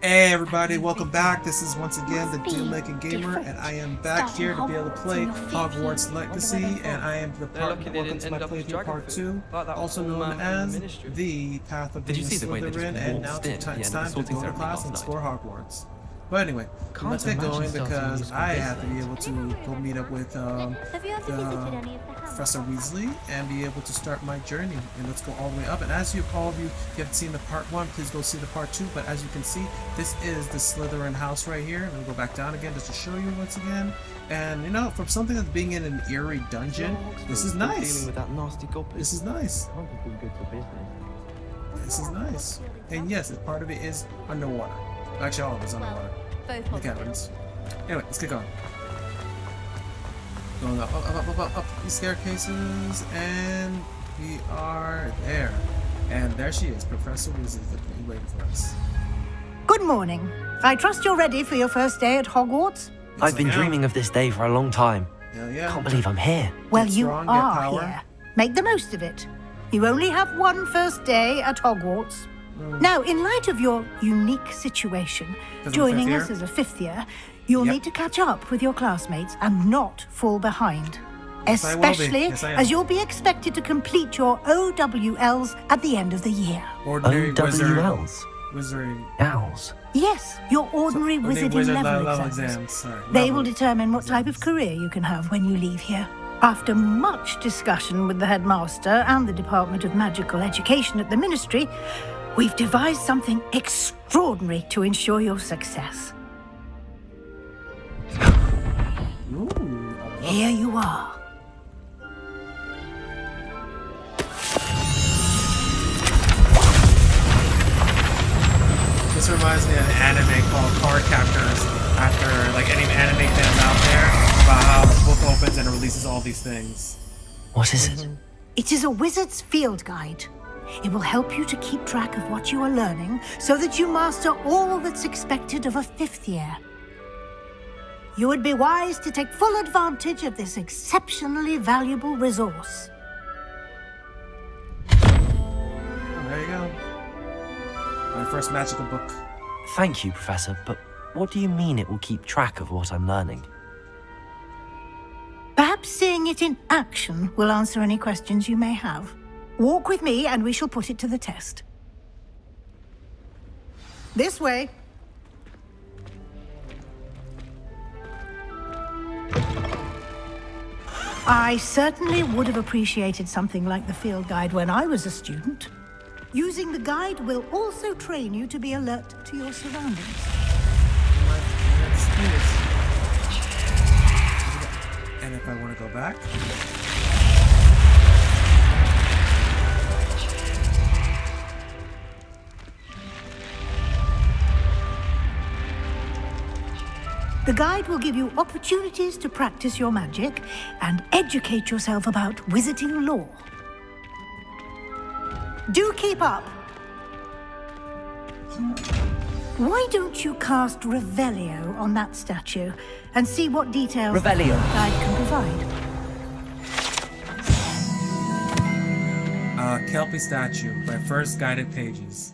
Hey everybody, welcome back. This is once again the Dealmakingamer, and I am back here to be able to play Hogwarts Legacy, and I am welcome to my playthrough part 2, also known as the Path of being a Slytherin, and now it's time to go to class and explore Hogwarts. But anyway, let's get going because I have to be able to go meet up with Professor Weasley and be able to start my journey. And let's go all the way up. And as all of you haven't seen the part 1, please go see the part 2. But as you can see, this is the Slytherin house right here. I'm going to go back down again just to show you once again. And you know, from something that's being in an eerie dungeon, this is nice. This is nice. This is nice. And yes, part of it is underwater. Actually, all of it's underwater. The cabins. Anyway, let's get going. Going up these staircases, and we are there. And there she is, Professor Weasley, waiting for us. Good morning. I trust you're ready for your first day at Hogwarts? I've been dreaming of this day for a long time. Yeah. Can't believe I'm here. Well, you are here. Make the most of it. You only have one first day at Hogwarts. Now, in light of your unique situation, joining us as a 5th year, you'll need to catch up with your classmates and not fall behind. Especially as you'll be expected to complete your OWLs at the end of the year. Ordinary OWLs? Wizardry. Owls? Yes, your ordinary wizarding level exams. They will determine what type of career you can have when you leave here. After much discussion with the headmaster and the Department of Magical Education at the Ministry, we've devised something extraordinary to ensure your success. Here you are. This reminds me of an anime called Card Captors, after like any anime fans out there, about how the book opens and it releases all these things. What is it? It is a wizard's field guide. It will help you to keep track of what you are learning so that you master all that's expected of a 5th year. You would be wise to take full advantage of this exceptionally valuable resource. There you go. My first magical book. Thank you, Professor, but what do you mean it will keep track of what I'm learning? Perhaps seeing it in action will answer any questions you may have. Walk with me and we shall put it to the test. This way. I certainly would have appreciated something like the field guide when I was a student. Using the guide will also train you to be alert to your surroundings. And if I want to go back? The guide will give you opportunities to practice your magic and educate yourself about wizarding lore. Do keep up! Why don't you cast Revelio on that statue and see what details the guide can provide? Kelpie statue, my first guided pages.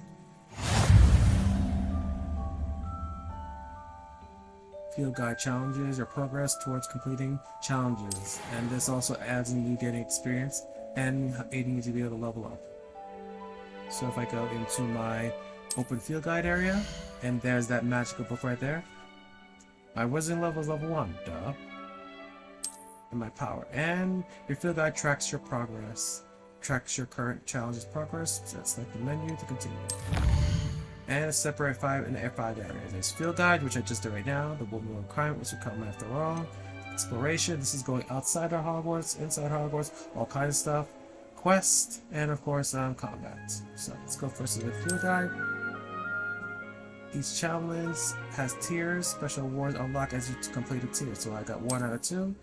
Field guide challenges your progress towards completing challenges, and this also adds in you getting experience and aiding you to be able to level up. So if I go into my open field guide area, and there's that magical book right there. My wizarding level is level 1, duh. And my power. And your field guide tracks your progress. Tracks your current challenges progress. So select the menu to continue. And separate 5 in the 5 areas. There's field guide, which I just did right now. The woman requirement, which will come after all. Exploration, this is going outside our Hogwarts, inside Hogwarts, all kinds of stuff. Quest, and of course, combat. So let's go first to the field guide. Each challenge has tiers. Special awards unlock as you complete a tier. So I got 1 out of 2.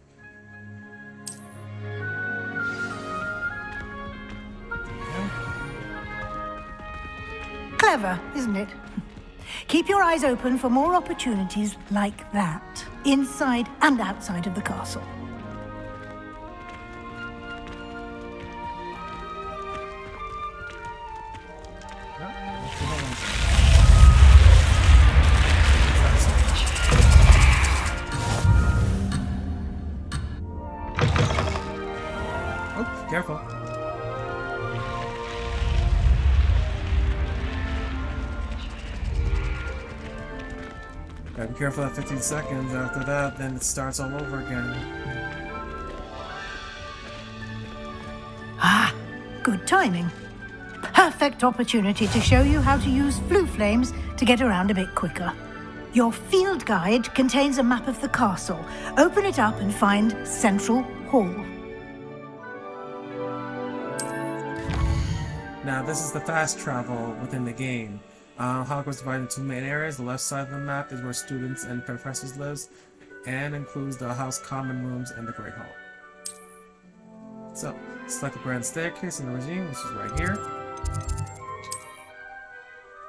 Clever, isn't it? Keep your eyes open for more opportunities like that, inside and outside of the castle. Gotta be careful at 15 seconds. After that, then it starts all over again. Ah, good timing. Perfect opportunity to show you how to use flue flames to get around a bit quicker. Your field guide contains a map of the castle. Open it up and find Central Hall. Now, this is the fast travel within the game. Hogwarts is divided into two main areas. The left side of the map is where students and professors live, and includes the house common rooms and the Great Hall. So, select the grand staircase in the regime, which is right here.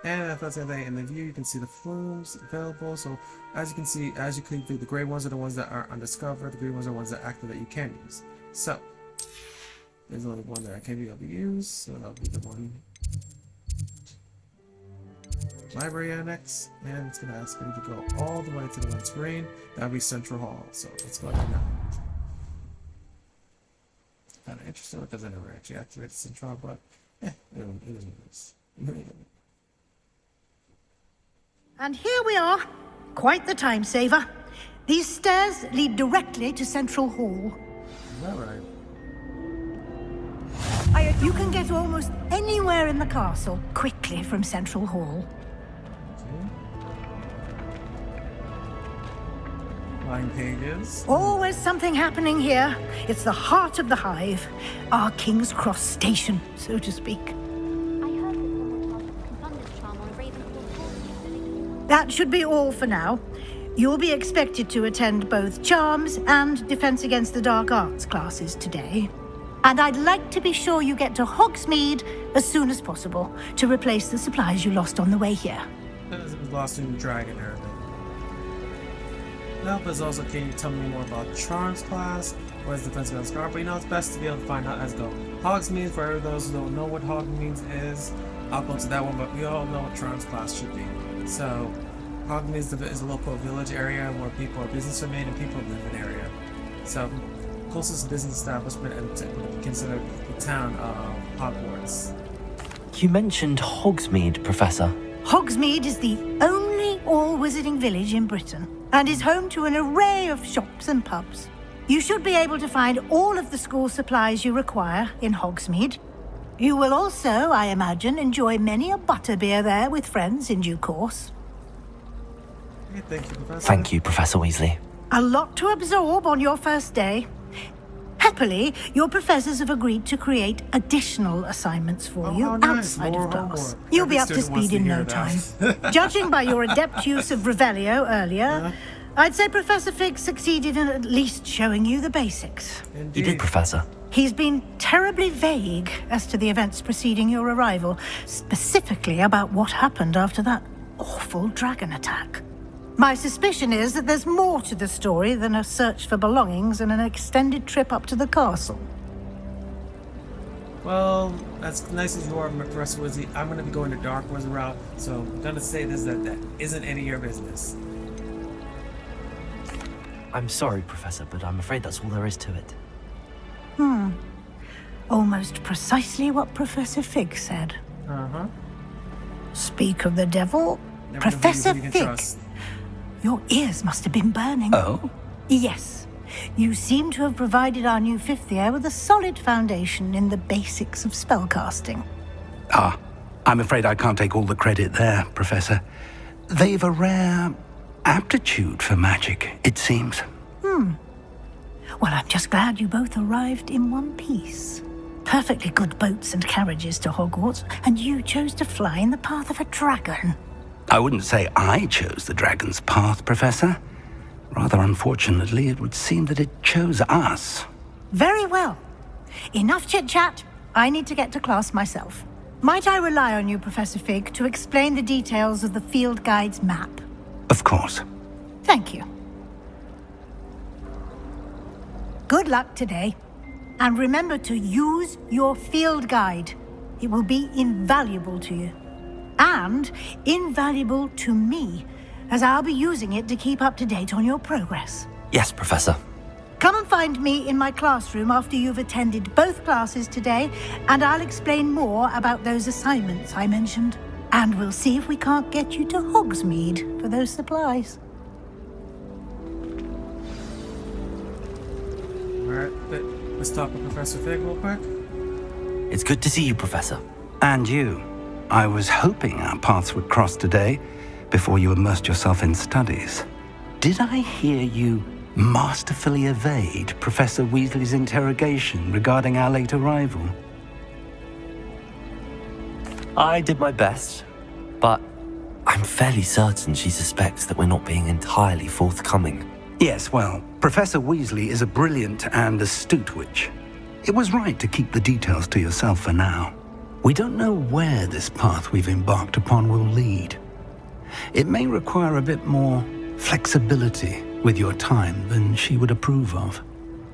And if that's everything in the view, you can see the flumes available. So, as you can see, as you click through, the gray ones are the ones that are undiscovered. The green ones are the ones that active that you can use. So, there's only one that I can be able to use, so that'll be the one. Library Annex, and it's going to ask me to go all the way to the one screen. That'll be Central Hall, so let's go there now. Kind of interesting because I never actually activated Central, but it is what it is. And here we are. Quite the time saver. These stairs lead directly to Central Hall. Is that right? You can get almost anywhere in the castle quickly from Central Hall. Line pages. Always something happening here. It's the heart of the hive. Our King's Cross station, so to speak. I heard that someone cast a Confundus charm on Ravenclaw Hall yesterday. That should be all for now. You'll be expected to attend both Charms and Defense Against the Dark Arts classes today. And I'd like to be sure you get to Hogsmeade as soon as possible to replace the supplies you lost on the way here. It was lost in the dragon area. Nope, it's also, can you tell me more about Charms class? Or is Defense Against Scar? But you know, it's best to be able to find out as go. Hogsmeade, for those who don't know what Hogsmeade is, I'll go to that one, but we all know what Charms class should be. So, Hogsmeade is a local village area where people are business are made and people live in the area. So, closest business establishment and would be considered the town of Hogwarts. You mentioned Hogsmeade, Professor. Hogsmeade is the only all-wizarding village in Britain and is home to an array of shops and pubs. You should be able to find all of the school supplies you require in Hogsmeade. You will also, I imagine, enjoy many a butterbeer there with friends in due course. Okay, thank you, Professor. Thank you, Professor Weasley. A lot to absorb on your first day. Happily, your professors have agreed to create additional assignments for you outside of class. You'll be up to speed in no time. Judging by your adept use of Revelio earlier, I'd say Professor Fig succeeded in at least showing you the basics. Indeed. You did, Professor. He's been terribly vague as to the events preceding your arrival, specifically about what happened after that awful dragon attack. My suspicion is that there's more to the story than a search for belongings and an extended trip up to the castle. Well, as nice as you are, Professor Weasley, I'm going to be going the Dark Wizard route, so I'm going to say this, that isn't any of your business. I'm sorry, Professor, but I'm afraid that's all there is to it. Almost precisely what Professor Fig said. Uh-huh. Speak of the devil, Never Professor know who you can Fig. trust. Your ears must have been burning. Oh? Yes. You seem to have provided our new fifth year with a solid foundation in the basics of spellcasting. Ah, I'm afraid I can't take all the credit there, Professor. They've a rare aptitude for magic, it seems. Well, I'm just glad you both arrived in one piece. Perfectly good boats and carriages to Hogwarts, and you chose to fly in the path of a dragon. I wouldn't say I chose the dragon's path, Professor. Rather unfortunately, it would seem that it chose us. Very well. Enough chit-chat. I need to get to class myself. Might I rely on you, Professor Fig, to explain the details of the field guide's map? Of course. Thank you. Good luck today. And remember to use your field guide. It will be invaluable to you. And invaluable to me, as I'll be using it to keep up to date on your progress. Yes, Professor. Come and find me in my classroom after you've attended both classes today, and I'll explain more about those assignments I mentioned. And we'll see if we can't get you to Hogsmeade for those supplies. Alright, let's talk with Professor Fig real quick. It's good to see you, Professor. And you. I was hoping our paths would cross today before you immersed yourself in studies. Did I hear you masterfully evade Professor Weasley's interrogation regarding our late arrival? I did my best, but I'm fairly certain she suspects that we're not being entirely forthcoming. Yes, well, Professor Weasley is a brilliant and astute witch. It was right to keep the details to yourself for now. We don't know where this path we've embarked upon will lead. It may require a bit more flexibility with your time than she would approve of.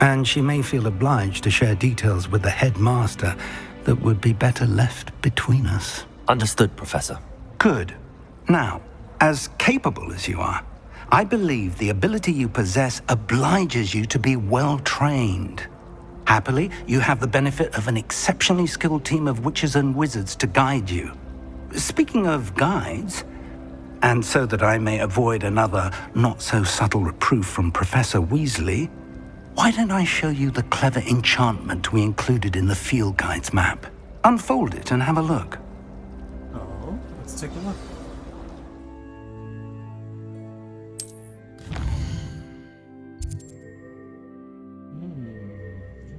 And she may feel obliged to share details with the headmaster that would be better left between us. Understood, Professor. Good. Now, as capable as you are, I believe the ability you possess obliges you to be well trained. Happily, you have the benefit of an exceptionally skilled team of witches and wizards to guide you. Speaking of guides, and so that I may avoid another not-so-subtle reproof from Professor Weasley, why don't I show you the clever enchantment we included in the field guide's map? Unfold it and have a look. Oh, let's take a look.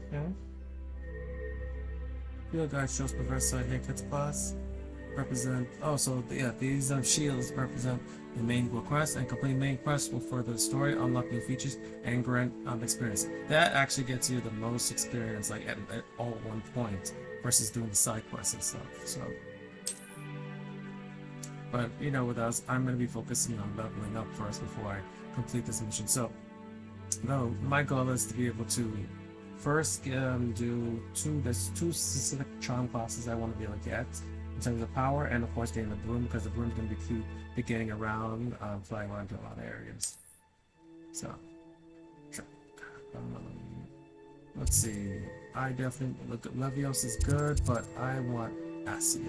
Okay. Field guide shows Professor Hiccups Plus represent. Oh, so yeah, these shields represent the main quest, and completing main quest will further the story, unlock new features, and grant experience. That actually gets you the most experience, like at all one point, versus doing the side quests and stuff. So, but you know, with us, I'm going to be focusing on leveling up first before I complete this mission. So, no, my goal is to be able to first do there's two specific charm classes I want to be able to get in terms of power, and of course getting the broom, because the broom's going to be key to getting around, flying around to a lot of areas. So, let's see. I definitely look at Levios is good, but I want Assia.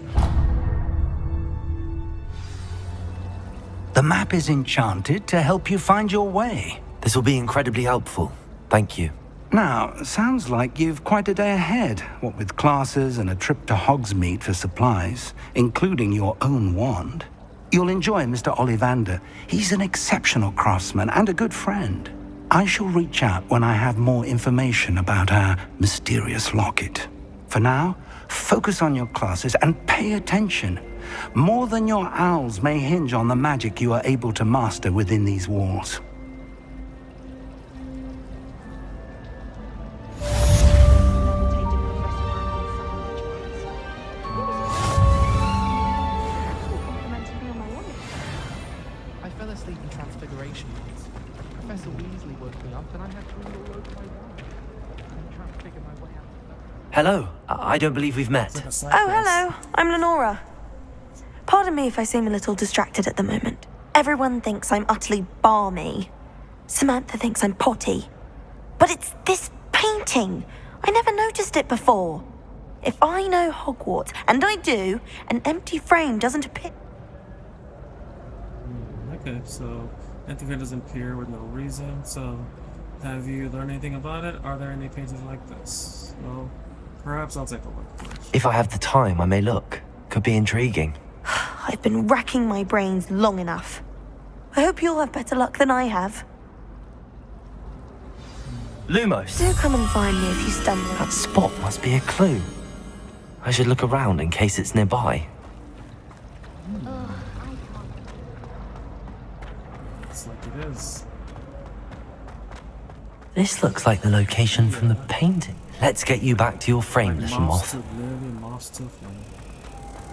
The map is enchanted to help you find your way. This will be incredibly helpful. Thank you. Now, sounds like you've quite a day ahead, what with classes and a trip to Hogsmeade for supplies, including your own wand. You'll enjoy Mr. Ollivander. He's an exceptional craftsman and a good friend. I shall reach out when I have more information about our mysterious locket. For now, focus on your classes and pay attention. More than your owls may hinge on the magic you are able to master within these walls. I fell asleep in Transfiguration once. Professor Weasley woke me up and I had to read all over my wand. I'm trying to figure my way out of that. Hello. I don't believe we've met. Oh, hello. I'm Lenora. Pardon me if I seem a little distracted at the moment. Everyone thinks I'm utterly balmy. Samantha thinks I'm potty. But it's this painting. I never noticed it before. If I know Hogwarts, and I do, an empty frame doesn't appear. Okay, so empty frame doesn't appear with no reason. So, have you learned anything about it? Are there any paintings like this? Well, perhaps I'll take a look first. If I have the time, I may look. Could be intriguing. I've been racking my brains long enough. I hope you'll have better luck than I have. Lumos. Do come and find me if you stumble. That spot must be a clue. I should look around in case it's nearby. Looks like it is. This looks like the location from the painting. Let's get you back to your frame, little moth. Moths to flame.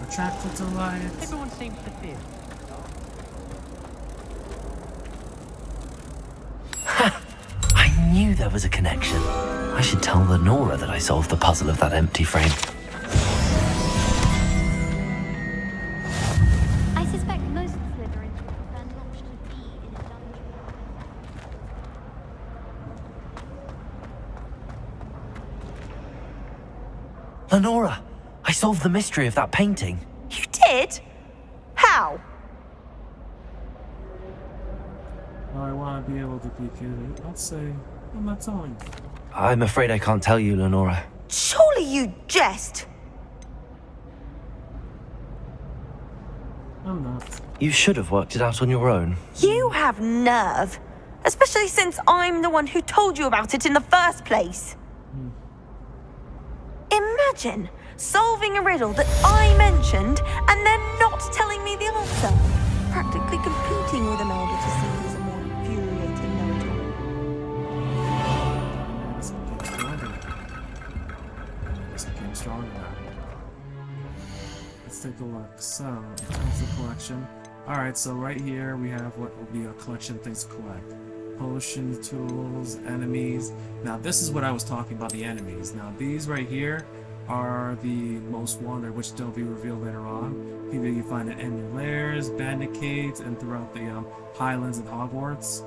Attracted to light. Everyone seems to fear. I knew there was a connection. I should tell Lenora that I solved the puzzle of that empty frame. I suspect most Slytherins would prefer not to be in a dungeon. Lenora, I solved the mystery of that painting. You did? How? I want to be able to be good. Let's say, I'm not telling you. I'm afraid I can't tell you, Lenora. Surely you jest. I'm not. You should have worked it out on your own. You have nerve. Especially since I'm the one who told you about it in the first place. Imagine solving a riddle that I mentioned and then not telling me the answer. Practically competing with Imelda to see who's a more infuriating know-it-all. This became stronger. This became stronger now. Let's take a look. So, in terms of collection. Alright, so right here we have what will be a collection of things to collect. Potions, tools, enemies. Now this is what I was talking about, the enemies. Now these right here are the most wanted, which they'll be revealed later on. People you find in enemy lairs, bandicates, and throughout the highlands and Hogwarts.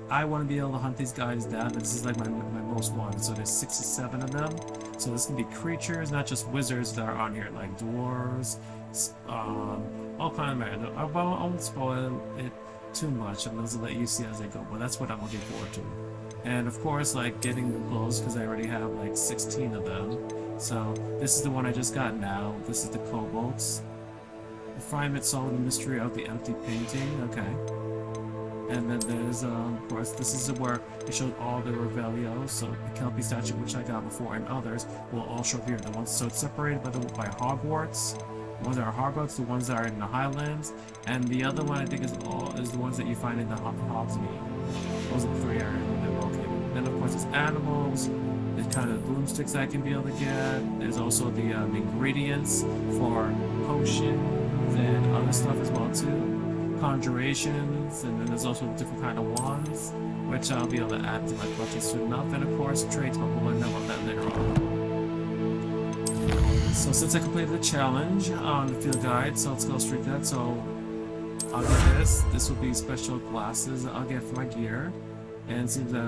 I want to be able to hunt these guys down. This is like my most wanted. So there's 67 of them. So this can be creatures, not just wizards that are on here, like dwarves, all kind of matter. I won't spoil it too much. I'm gonna let you see as I go, but that's what I'm looking forward to. And of course, like getting the glows, because I already have like 16 of them. So this is the one I just got now. This is the kobolds. Refinement, solve the mystery of the empty painting. Okay. And then there's of course, this is where it showed all the Revelio. So the Kelpie statue, which I got before, and others will all show here. The ones so it's separated by Hogwarts. The ones that are Hogwarts, the ones that are in the Highlands, and the other one I think is the ones that you find in the Hogsmeade. Those are the 3 areas where they're located. Then of course there's animals. There's kind of broomsticks I can be able to get. There's also the ingredients for potions and other stuff as well too. Conjurations, and then there's also different kind of wands, which I'll be able to add to my collection soon enough. And of course traits, but we'll learn about that later on. So since I completed the challenge on the field guide, so let's go straight to that. So I'll get this. This will be special glasses I'll get for my gear. And it seems that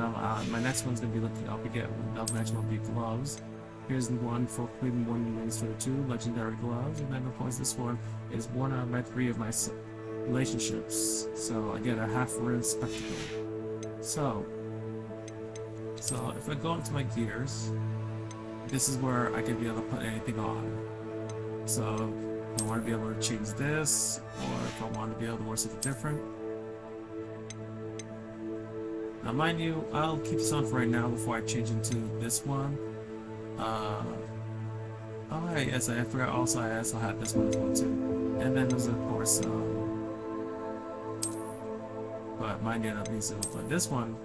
my next one's gonna be looking. The next one will be gloves. Here's the one for completing 1 minutes for the 2 legendary gloves, and then of course this one is 1 out of my 3 of my relationships. So I get a half-rim spectacle. So if I go into my gears, this is where I can be able to put anything on. So if I want to be able to change this, or if I want to be able to wear something different. Now mind you, I'll keep this on for right now before I change into this one. Oh right, yes, I forgot also I also had this one as well too. And then there's of course but mind you, that means but this one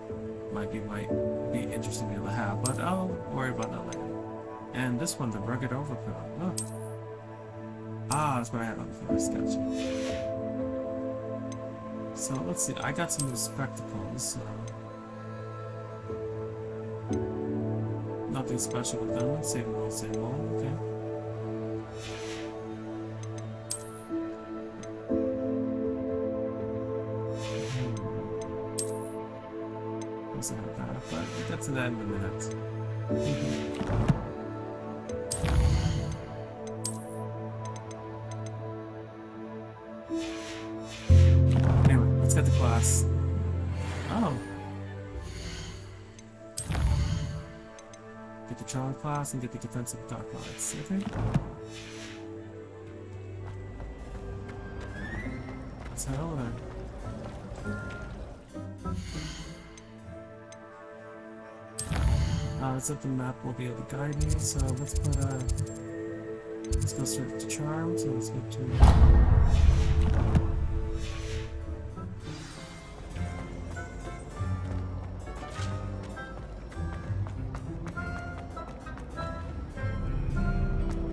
might be interesting to be able to have, but I'll worry about that later. And this one, the rugged overcoat. Oh. That's what I had on the first sketch. So let's see, I got some new spectacles. Nothing special with them. Same old, okay. Also have that, but we'll get to that in a minute. Anyway, let's get to class. Oh. Get the charm class and get the defensive dark arts. Okay. Let's head over there. Let's up the map will be able to guide me, so let's go straight to charm, so let's go to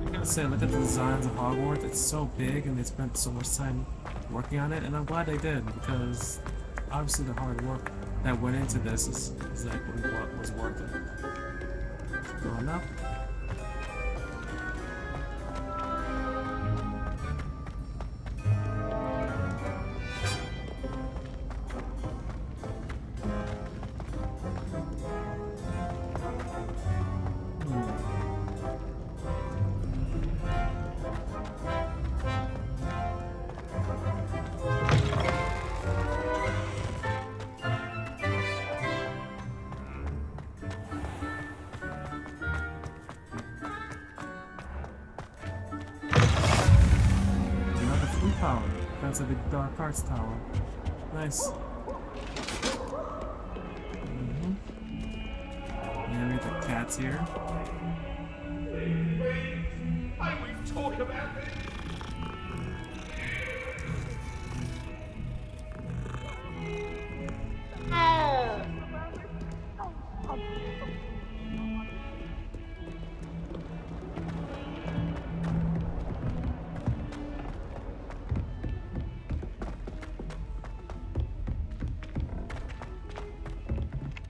I gotta say, look at the designs of Hogwarts. It's so big and they spent so much time working on it, and I'm glad they did, because obviously the hard work that went into this is exactly what was worth it. Going up. to the dark arts tower. Nice. And we got the cats here. I will talk about it.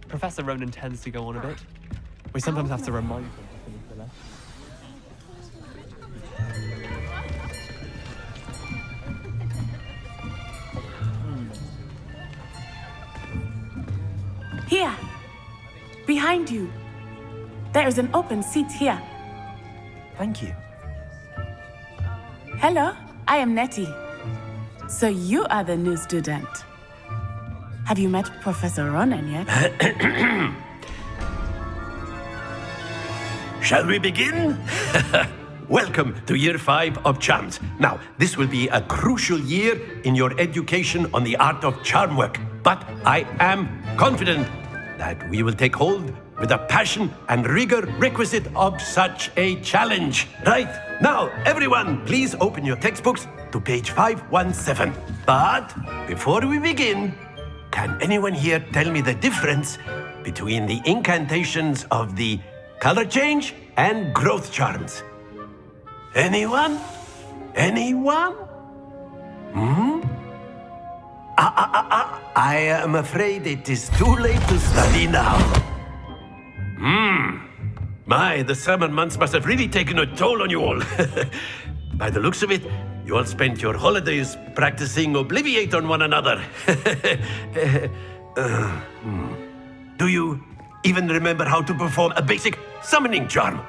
Professor Ronan tends to go on a bit. We sometimes have to remind him to finish the lesson. Here, behind you. There is an open seat here. Thank you. Hello, I am Nettie. So you are the new student. Have you met Professor Ronan yet? Shall we begin? Welcome to Year 5 of Charms. Now, this will be a crucial year in your education on the art of charm work. But I am confident that we will take hold with the passion and rigor requisite of such a challenge. Right, now, everyone, please open your textbooks to page 517. But before we begin, can anyone here tell me the difference between the incantations of the color change and growth charms? Anyone? Anyone? I am afraid it is too late to study now. My, the summer months must have really taken a toll on you all. By the looks of it, you all spent your holidays practicing Obliviate on one another. Do you even remember how to perform a basic summoning charm?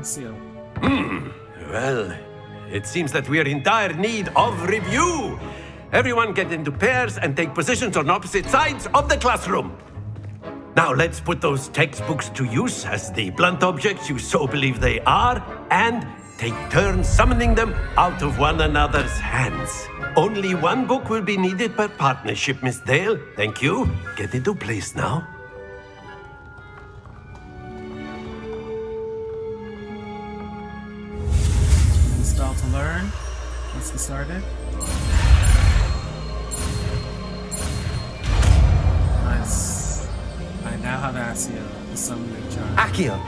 Seal. Well, it seems that we are in dire need of review. Everyone get into pairs and take positions on opposite sides of the classroom. Now let's put those textbooks to use as the blunt objects you so believe they are, and take turns summoning them out of one another's hands. Only one book will be needed per partnership, Miss Dale. Thank you. Get into place now. Spell to learn. Let's get started. Nice. I now have Accio, the summoning charm. Accio!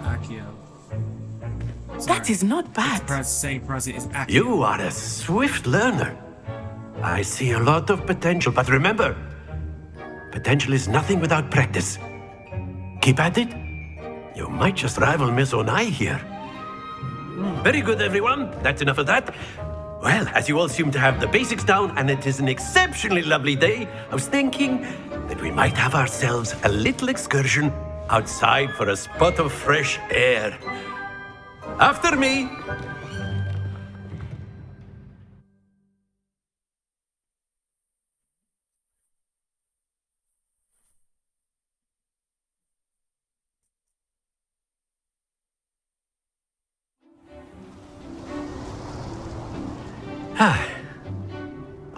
Accio. That is not bad. Saying press is Accio. You are a swift learner. I see a lot of potential, but remember, potential is nothing without practice. Keep at it. You might just rival Miss Onai here. Very good, everyone. That's enough of that. Well, as you all seem to have the basics down, and it is an exceptionally lovely day, I was thinking that we might have ourselves a little excursion outside for a spot of fresh air. After me.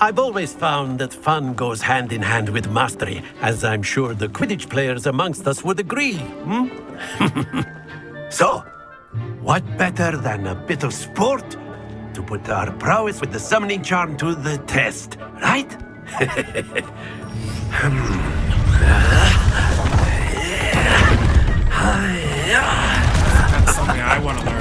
I've always found that fun goes hand in hand with mastery, as I'm sure the Quidditch players amongst us would agree. So, what better than a bit of sport to put our prowess with the summoning charm to the test, right? That's something I want to learn.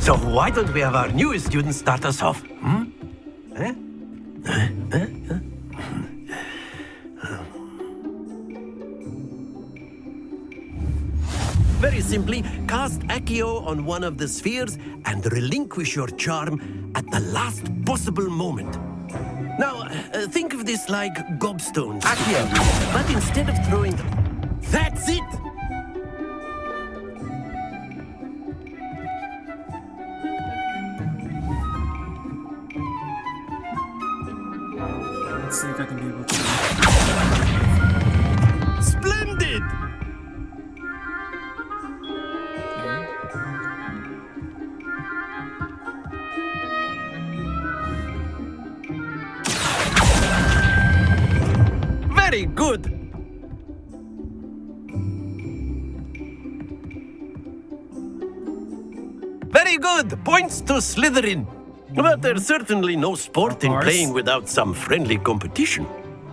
So why don't we have our newest student start us off? Very simply, cast Accio on one of the spheres and relinquish your charm at the last possible moment. Now, think of this like gobstones. Accio! But instead of throwing them... That's it! Let's see if I can be able to. Splendid! Very good. Very good. Points to Slytherin. But there's certainly no sport in playing without some friendly competition.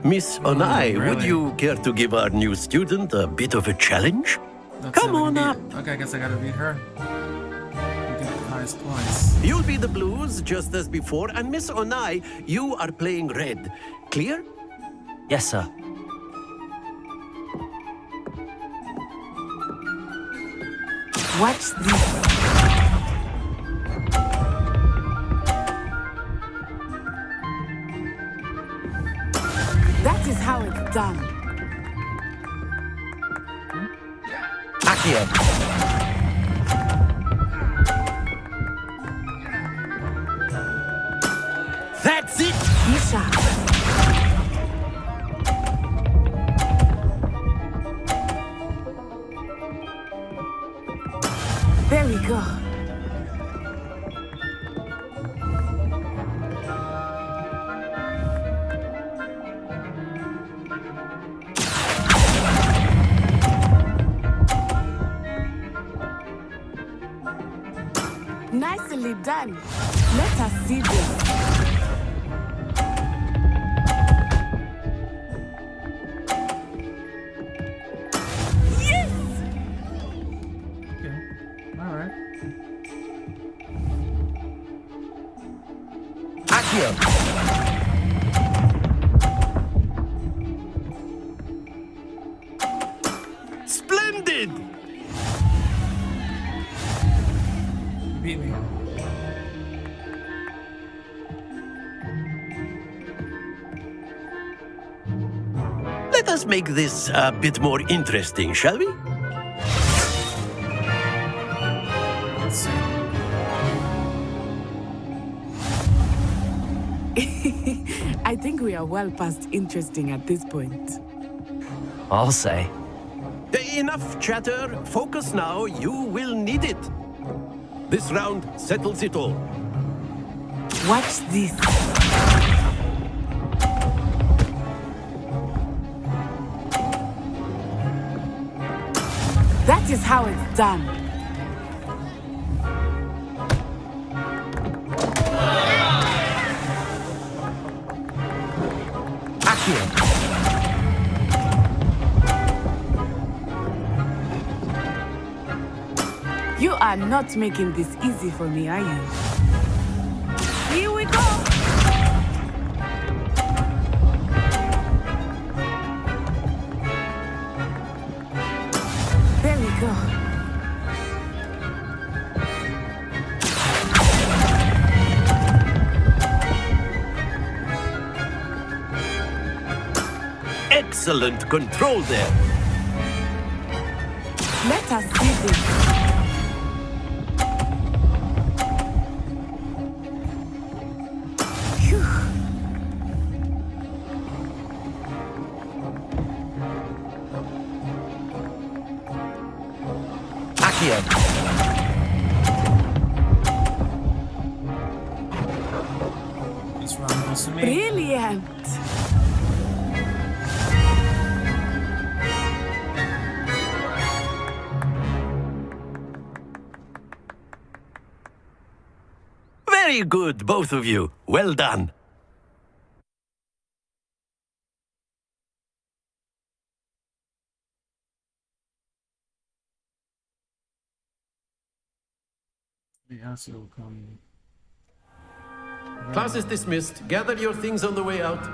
Miss Onai, would you care to give our new student a bit of a challenge? Come on up. Okay, I guess I gotta beat her. You get the highest points. You'll be the blues just as before, and Miss Onai, you are playing red. Clear? Yes, sir. Watch this. That is how it's done. Accio. That's it! Isha. There we go. Nicely done. Let us see this. Yes! Okay. Alright. Accio. Splendid! You beat me. Let us make this a bit more interesting, shall we? Let's see. I think we are well past interesting at this point. I'll say. Enough chatter. Focus now. You will need it. This round settles it all. Watch this. That is how it's done. Accio. You are not making this easy for me, are you? Here we go! There we go. Excellent control there. Let us see this. Phew. Accio. This round goes to me. Brilliant. Very good, both of you. Well done. The answer will come. Class is dismissed. Gather your things on the way out.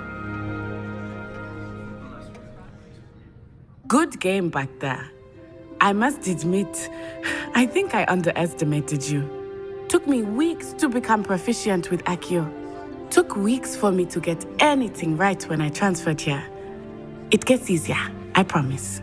Good game back there. I must admit, I think I underestimated you. Took me weeks to become proficient with Accio. Took weeks for me to get anything right when I transferred here. It gets easier, I promise.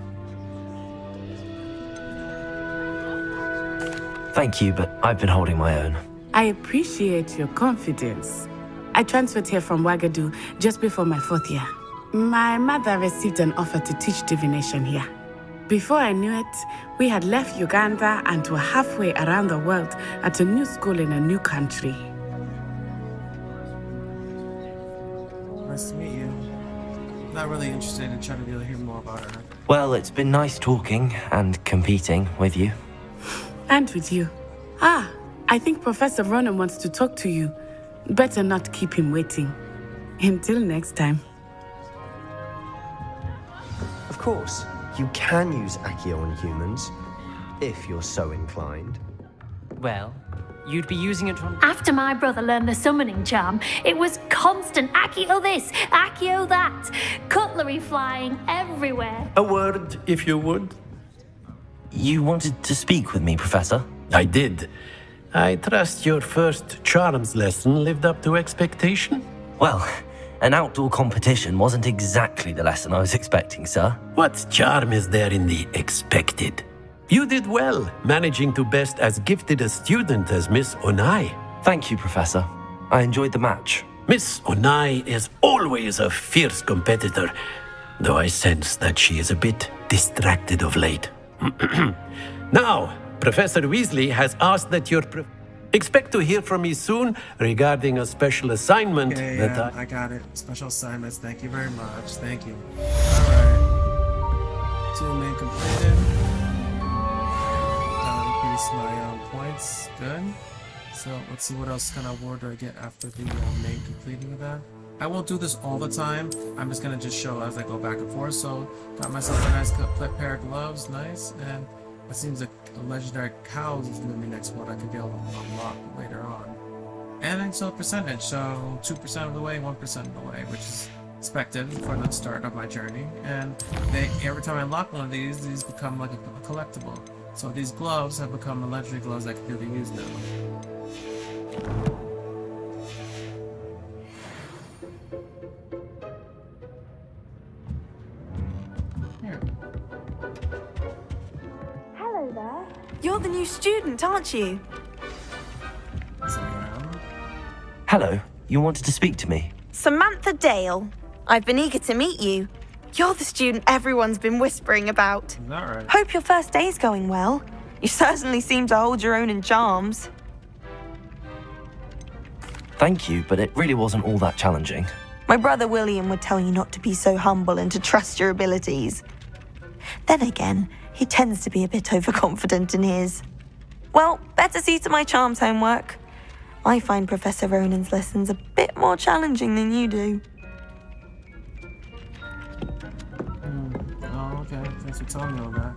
Thank you, but I've been holding my own. I appreciate your confidence. I transferred here from Ouagadougou just before my 4th year. My mother received an offer to teach divination here. Before I knew it, we had left Uganda and were halfway around the world at a new school in a new country. Nice to meet you. not really interested in trying to be able to hear more about her. Well, it's been nice talking and competing with you. And with you. Ah, I think Professor Ronan wants to talk to you. Better not keep him waiting. Until next time. Of course, you can use Accio on humans, if you're so inclined. Well, you'd be using it on... After my brother learned the summoning charm, it was constant Accio this, Accio that, cutlery flying everywhere. A word, if you would. You wanted to speak with me, Professor? I did. I trust your first charms lesson lived up to expectation? Well, an outdoor competition wasn't exactly the lesson I was expecting, sir. What charm is there in the expected? You did well, managing to best as gifted a student as Miss Onai. Thank you, Professor. I enjoyed the match. Miss Onai is always a fierce competitor, though I sense that she is a bit distracted of late. Now, Professor Weasley has asked that your... Expect to hear from me soon regarding a special assignment that I got it. Special assignments. Thank you very much. Thank you. Alright. 2 main completed. Increase my points. Good. So let's see what else kind of award do I get after the main completing of that. I won't do this all the time. I'm just gonna just show as I go back and forth. So got myself a nice pair of gloves. Nice. And it seems like a legendary cow is gonna be next one I could be able to unlock later on. And then so percentage. So 2% of the way, 1% of the way, which is expected for the start of my journey. And every time I unlock one of these become like a collectible. So these gloves have become the legendary gloves that can be used now. Here. Hello there. You're the new student, aren't you? Hello. You wanted to speak to me? Samantha Dale. I've been eager to meet you. You're the student everyone's been whispering about. Is that right? Hope your first day's going well. You certainly seem to hold your own in charms. Thank you, but it really wasn't all that challenging. My brother William would tell you not to be so humble and to trust your abilities. Then again, he tends to be a bit overconfident in his. Well, better see to my charms homework. I find Professor Ronan's lessons a bit more challenging than you do. Oh, okay. Thanks for telling me all that.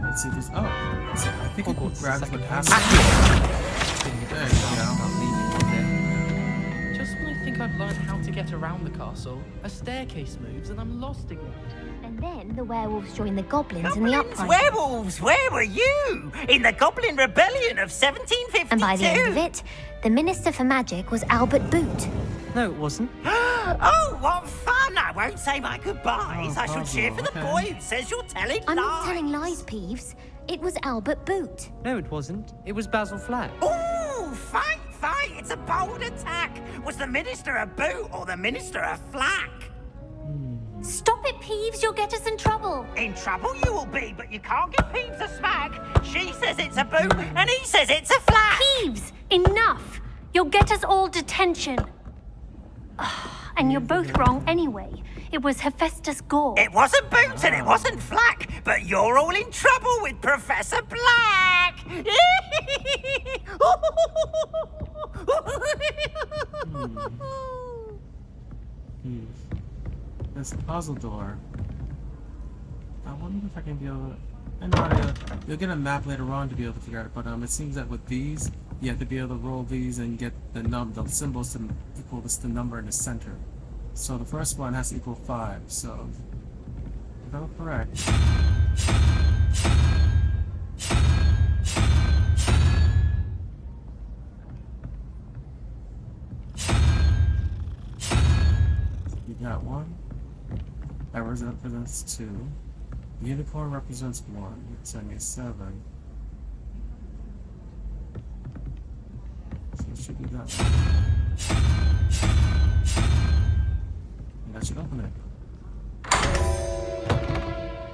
Let's see this. Oh, I think it grabs what happens. There you go. Just when I think I've learned how to get around the castle, a staircase moves and I'm lost again. And then the werewolves join the goblins in the uprising. Werewolves, where were you? In the Goblin Rebellion of 1752? And by the end of it, the Minister for Magic was Albert Boot. No, it wasn't. Oh, what fun! I won't say my goodbyes. I shall cheer for the boy who says you're telling lies. I'm not telling lies, Peeves. It was Albert Boot. No, it wasn't. It was Basil Flack. Ooh, fight! It's a bold attack. Was the Minister a boot or the Minister a flack? Stop it, Peeves. You'll get us in trouble. In trouble you will be, but you can't give Peeves a smack. She says it's a boot and he says it's a flack. Peeves, enough. You'll get us all detention. And you're both wrong anyway. It was Hephaestus Gore. It wasn't Boot and it wasn't Flack, but you're all in trouble with Professor Black. This puzzle door. I wonder if I can be able to... I know you'll get a map later on to be able to figure out, but it seems that with these, you have to be able to roll these and get the symbols to equal the number in the center. So the first one has to equal 5, so... If I'm correct... You got 1. That represents 2. The unicorn represents 1. So I need 7. So it should be that one. And that should open it.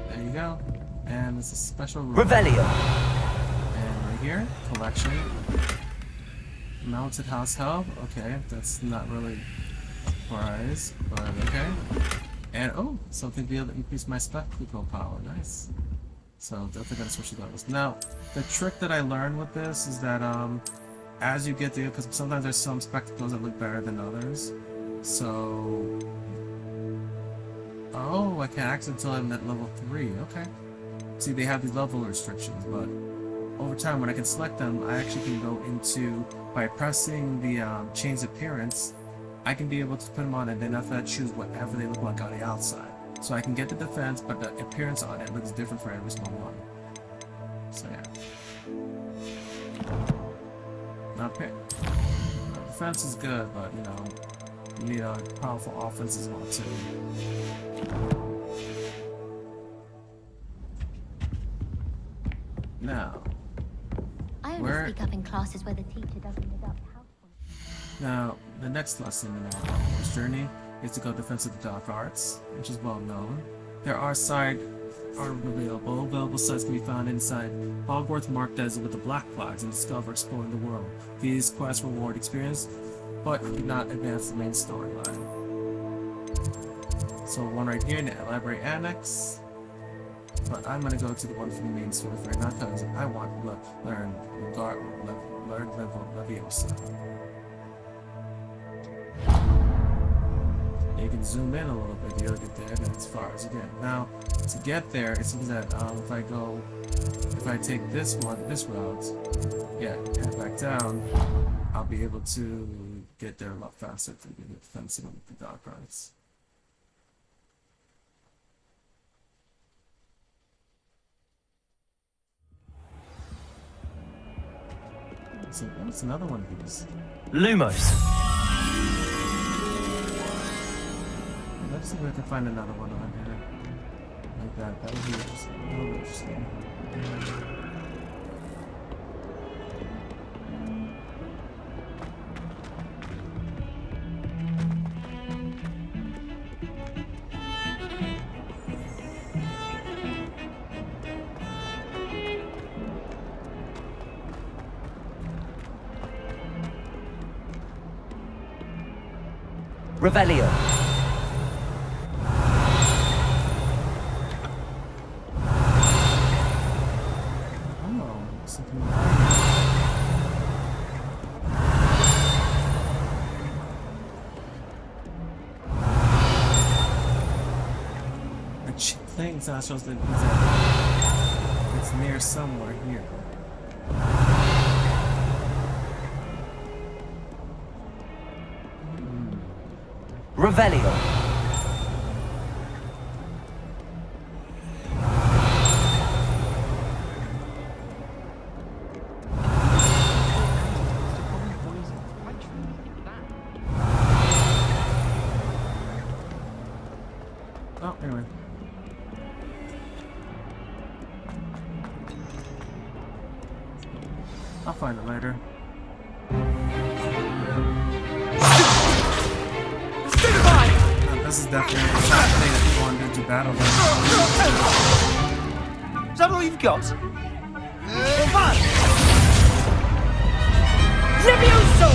There you go. And it's a special room. Revelio. And right here, collection. Mounted house help. Okay, that's not really a surprise, but okay. And oh, something to be able to increase my spectacle power. Nice. So definitely gotta switch to those. Now, the trick that I learned with this is that as you get there, because sometimes there's some spectacles that look better than others. So oh, I can access until I'm at level 3. Okay. See, they have these level restrictions, but over time, when I can select them, I actually can go into, by pressing the change appearance, I can be able to put them on, and then after that, choose whatever they look like on the outside. So I can get the defense, but the appearance on it looks different for every single one. So yeah. Not bad. Defense is good, but you know, you need a powerful offense as well too. Now, I only speak up in classes where the teacher doesn't deduct house points. Now, the next lesson in our Hogwarts journey is to go defense of the dark arts, which is well known. There are side art available. Available sites can be found inside Hogwarts Marked Desert with the Black Flags and Discover Exploring the World. These quests reward experience, but do not advance the main storyline. So one right here in the library annex. But I'm gonna go to the one from the main story for now because I want to learn Leviosa. You can zoom in a little bit, you'll get there, and as far as you get. Now, to get there, it seems that if I take this route, yeah, head back down, I'll be able to get there a lot faster to get the fencing with the dark arts. So that's another one of these. Lumos. Let's see if I can find another one on here. Like that. That would be interesting. A little interesting. Revelio. Thing that shows that it's near somewhere here. Revelio. Oh, anyway. I'll find it later. This is definitely the type of thing that people want to do to battle them. Is that all you've got? Levioso!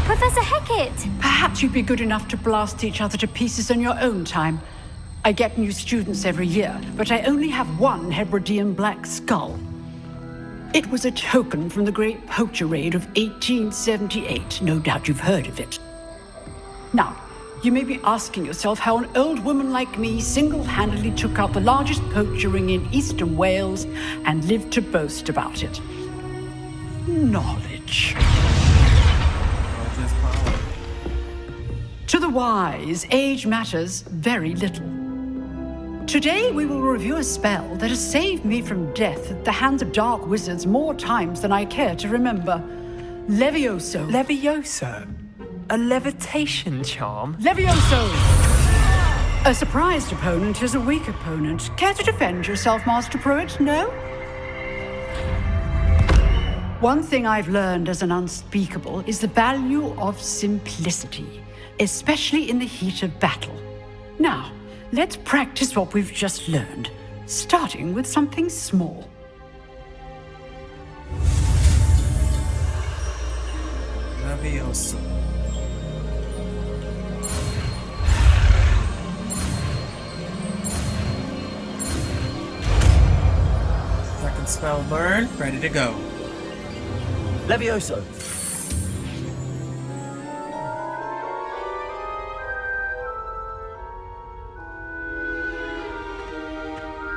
Professor Hecat! Perhaps you'd be good enough to blast each other to pieces on your own time. I get new students every year, but I only have one Hebridean black skull. It was a token from the Great Poacher Raid of 1878. No doubt you've heard of it. Now, you may be asking yourself how an old woman like me single-handedly took out the largest poacher ring in eastern Wales and lived to boast about it. Knowledge. To the wise, age matters very little. Today, we will review a spell that has saved me from death at the hands of dark wizards more times than I care to remember. Levioso. Levioso? A levitation charm? Levioso! A surprised opponent is a weak opponent. Care to defend yourself, Master Pruitt? No? One thing I've learned as an unspeakable is the value of simplicity, especially in the heat of battle. Now, let's practice what we've just learned, starting with something small. Levioso. Spell learned, ready to go. Levioso.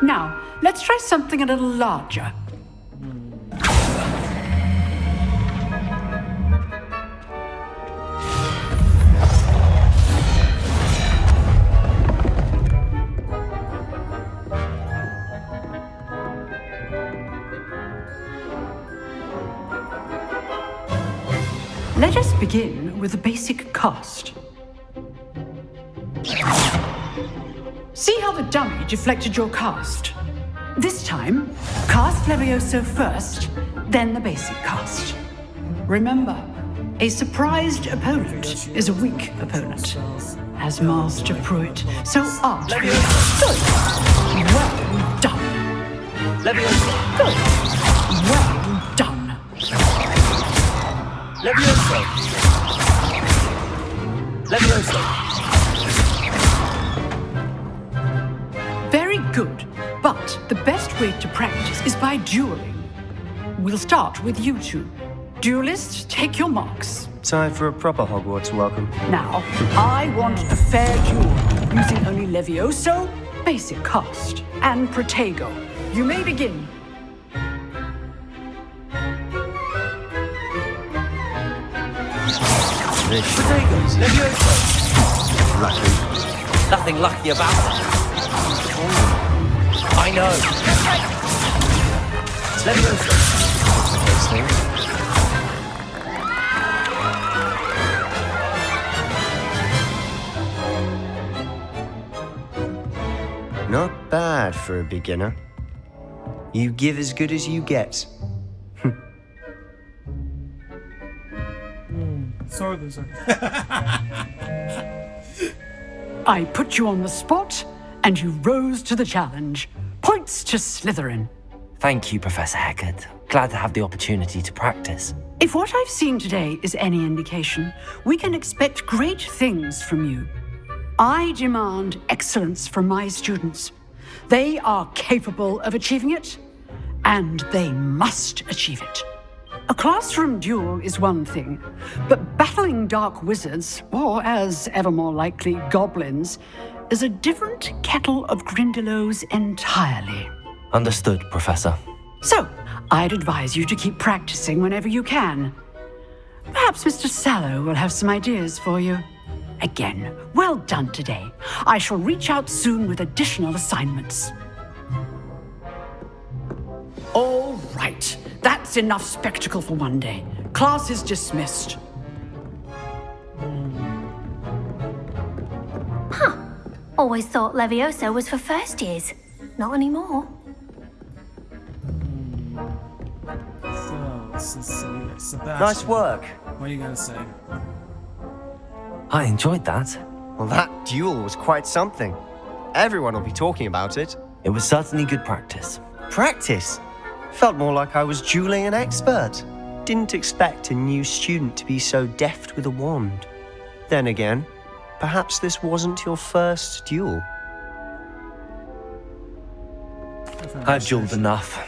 Now, let's try something a little larger. Let us begin with the basic cast. See how the dummy deflected your cast? This time, cast Levioso first, then the basic cast. Remember, a surprised opponent is a weak opponent, as Master Pruitt so artfully. Good. Well done. Levioso. Good. Well done. Levioso. Levioso. Very good, but the best way to practice is by dueling. We'll start with you two. Duelists, take your marks. Time for a proper Hogwarts welcome. Now, I want a fair duel, using only Levioso, basic cast, and Protego. You may begin. Protego. Levioso. Lucky. Nothing lucky about it. I know. Levioso. Not bad for a beginner. You give as good as you get. Sorry, loser. I put you on the spot, and you rose to the challenge. Points to Slytherin. Thank you, Professor Heckard. Glad to have the opportunity to practice. If what I've seen today is any indication, we can expect great things from you. I demand excellence from my students. They are capable of achieving it, and they must achieve it. A classroom duel is one thing, but battling dark wizards, or as ever more likely, goblins, is a different kettle of Grindylows entirely. Understood, Professor. So, I'd advise you to keep practicing whenever you can. Perhaps Mr. Sallow will have some ideas for you. Again, well done today. I shall reach out soon with additional assignments. All right, that's enough spectacle for one day. Class is dismissed. Huh. Always thought Levioso was for first years. Not anymore. So, Sebastian. Nice work. What are you gonna say? I enjoyed that. Well, that duel was quite something. Everyone will be talking about it. It was certainly good practice. Practice? Felt more like I was dueling an expert. Didn't expect a new student to be so deft with a wand. Then again, perhaps this wasn't your first duel. I've dueled enough.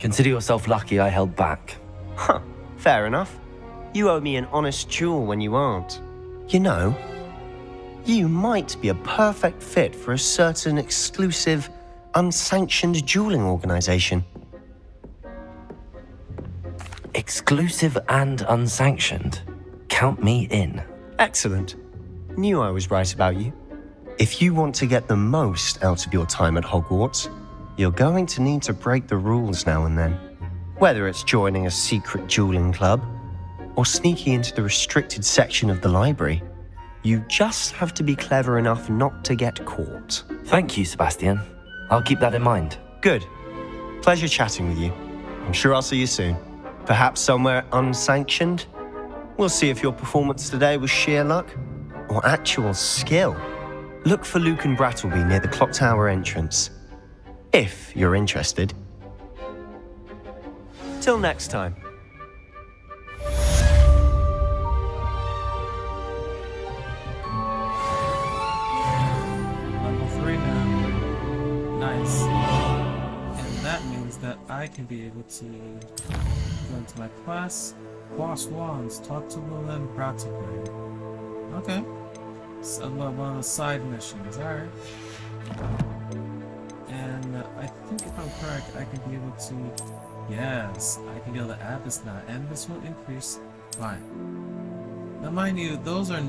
Consider yourself lucky I held back. Huh, fair enough. You owe me an honest duel when you aren't. You know, you might be a perfect fit for a certain exclusive, unsanctioned dueling organization. Exclusive and unsanctioned. Count me in. Excellent. Knew I was right about you. If you want to get the most out of your time at Hogwarts, you're going to need to break the rules now and then. Whether it's joining a secret dueling club or sneaking into the restricted section of the library, you just have to be clever enough not to get caught. Thank you, Sebastian. I'll keep that in mind. Good. Pleasure chatting with you. I'm sure I'll see you soon. Perhaps somewhere unsanctioned? We'll see if your performance today was sheer luck or actual skill. Look for Luke and Brattleby near the clock tower entrance, if you're interested. Till next time. Level 3 now. Nice. And that means that that I can be able to go into my class. Boss Wands, talk to Will and practically. Okay. So one of the side missions, alright. And I think if I'm correct, I can be able to... Yes, I can be able to add this now, and this will increase... Fine. Now mind you, those are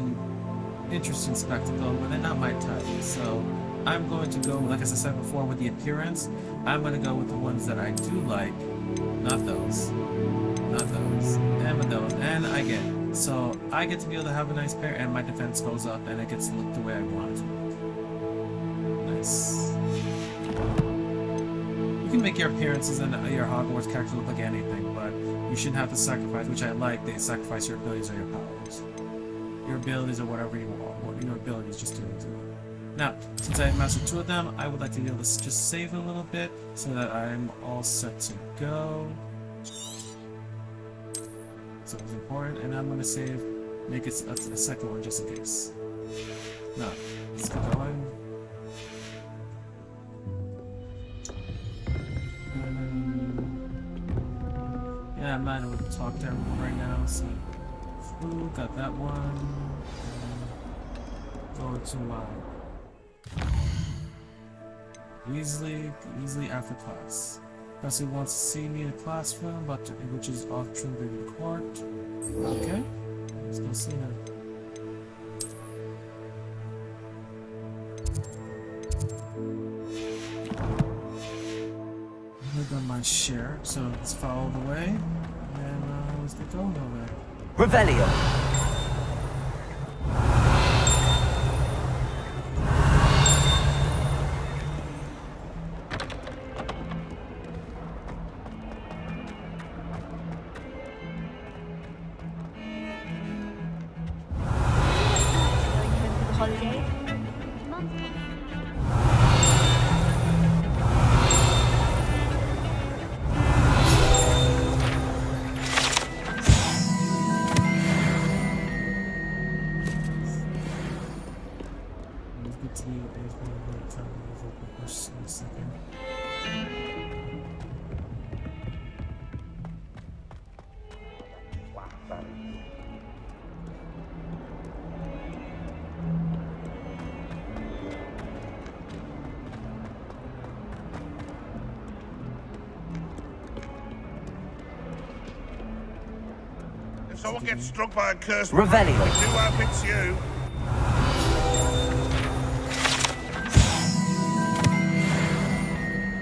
interesting spectacles, but they're not my type, so I'm going to go, like I said before, with the appearance. I'm going to go with the ones that I do like, not those. Not those. And with those. And I get it. So I get to be able to have a nice pair, and my defense goes up, and it gets to look the way I want it to look. Nice. You can make your appearances and your Hogwarts character look like anything, but you shouldn't have to sacrifice, which I like. They sacrifice your abilities or your powers. Your abilities or whatever you want. Your abilities just do it. Now, since I mastered 2 of them, I would like to be able to just save a little bit so that I'm all set to go. So it's important, and I'm going to save, make it a second one just in case. Now, let's get going. Yeah, I'm not able to talk to everyone right now, so... Ooh, got that one. Go to my... Weasley after class. Professor wants to see me in the classroom, which is off Trinity Court. Okay, let's go see him. I've done my share, so let's follow the way, and let's get going over there. Revelio. If someone gets struck by a curse, Revelio. I do hope it's you.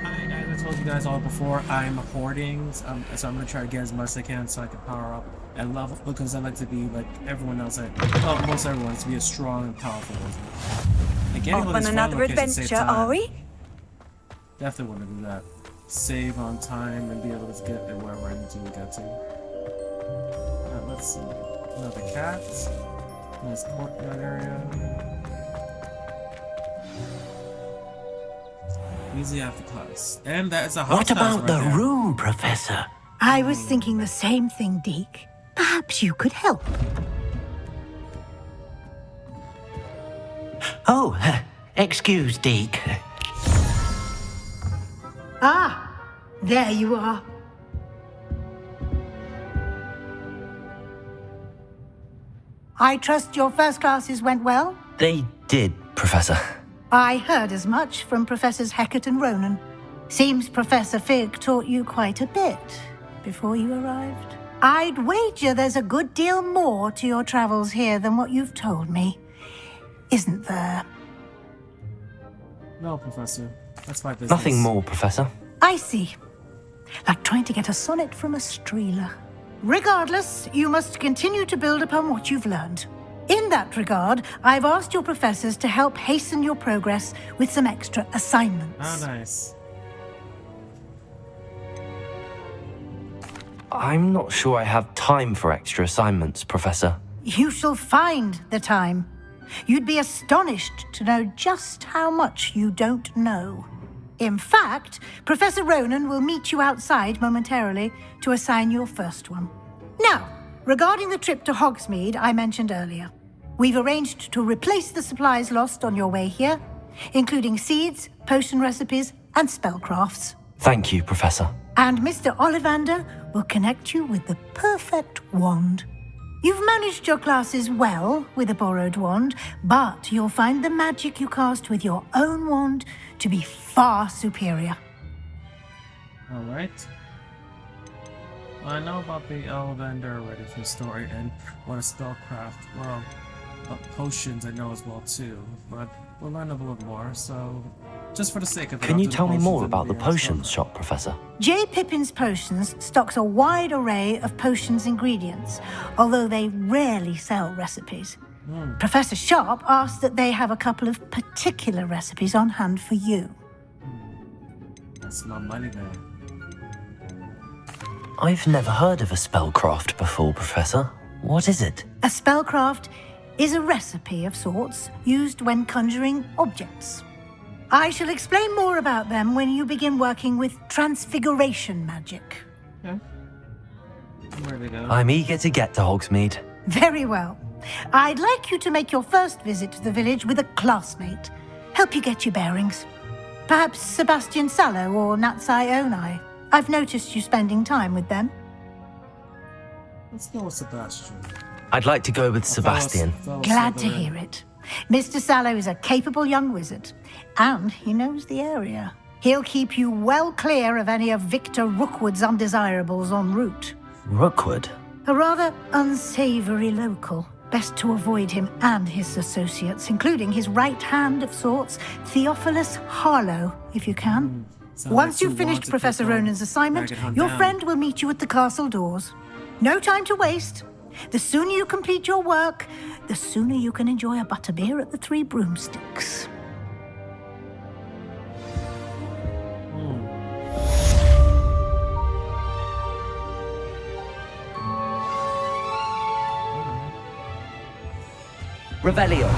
I told you guys all before, I'm hoarding, so I'm going to try to get as much as I can so I can power up and level, because I like to be like everyone else, well, most everyone, to be a strong and powerful wizard. Like, Off on another adventure, are we? Definitely want to do that. Save on time and be able to get to wherever I need to get to. Let's see. Another cat. Nice courtyard area. Easily after class. And that is a hot What about right the there. room, Professor? I was thinking the same thing, Deke. Perhaps you could help. Oh, excuse, Deke. Ah, there you are. I trust your first classes went well? They did, Professor. I heard as much from Professors Hecat and Ronan. Seems Professor Fig taught you quite a bit before you arrived. I'd wager there's a good deal more to your travels here than what you've told me. Isn't there? No, Professor. That's my business. Nothing more, Professor. I see. Like trying to get a sonnet from a streeler. Regardless, you must continue to build upon what you've learned. In that regard, I've asked your professors to help hasten your progress with some extra assignments. Oh, nice. I'm not sure I have time for extra assignments, Professor. You shall find the time. You'd be astonished to know just how much you don't know. In fact, Professor Ronan will meet you outside momentarily to assign your first one. Now, regarding the trip to Hogsmeade I mentioned earlier, we've arranged to replace the supplies lost on your way here, including seeds, potion recipes, and spellcrafts. Thank you, Professor. And Mr. Ollivander will connect you with the perfect wand. You've managed your classes well with a borrowed wand, but you'll find the magic you cast with your own wand to be far superior. Alright. Well, I know about the Ollivander already from the story, and what a spellcraft, well, potions I know as well too, but we'll learn a little more, so just for the sake of it. Can you tell me more about the potions shop, Professor? J. Pippin's Potions stocks a wide array of potions ingredients, although they rarely sell recipes. Professor Sharp asked that they have a couple of particular recipes on hand for you. That's my money there. I've never heard of a spellcraft before, Professor. What is it? A spellcraft is a recipe of sorts used when conjuring objects. I shall explain more about them when you begin working with transfiguration magic. Okay. Where they go? I'm eager to get to Hogsmeade. Very well. I'd like you to make your first visit to the village with a classmate. Help you get your bearings. Perhaps Sebastian Sallow or Natsai Onai. I've noticed you spending time with them. Let's go with Sebastian. I'd like to go with Sebastian. Glad to hear it. Mr. Sallow is a capable young wizard, and he knows the area. He'll keep you well clear of any of Victor Rookwood's undesirables en route. Rookwood? A rather unsavory local. Best to avoid him and his associates, including his right hand of sorts, Theophilus Harlow, if you can. Once you've finished Professor Ronan's assignment, your friend will meet you at the castle doors. No time to waste. The sooner you complete your work, the sooner you can enjoy a butterbeer at the Three Broomsticks. Revelio.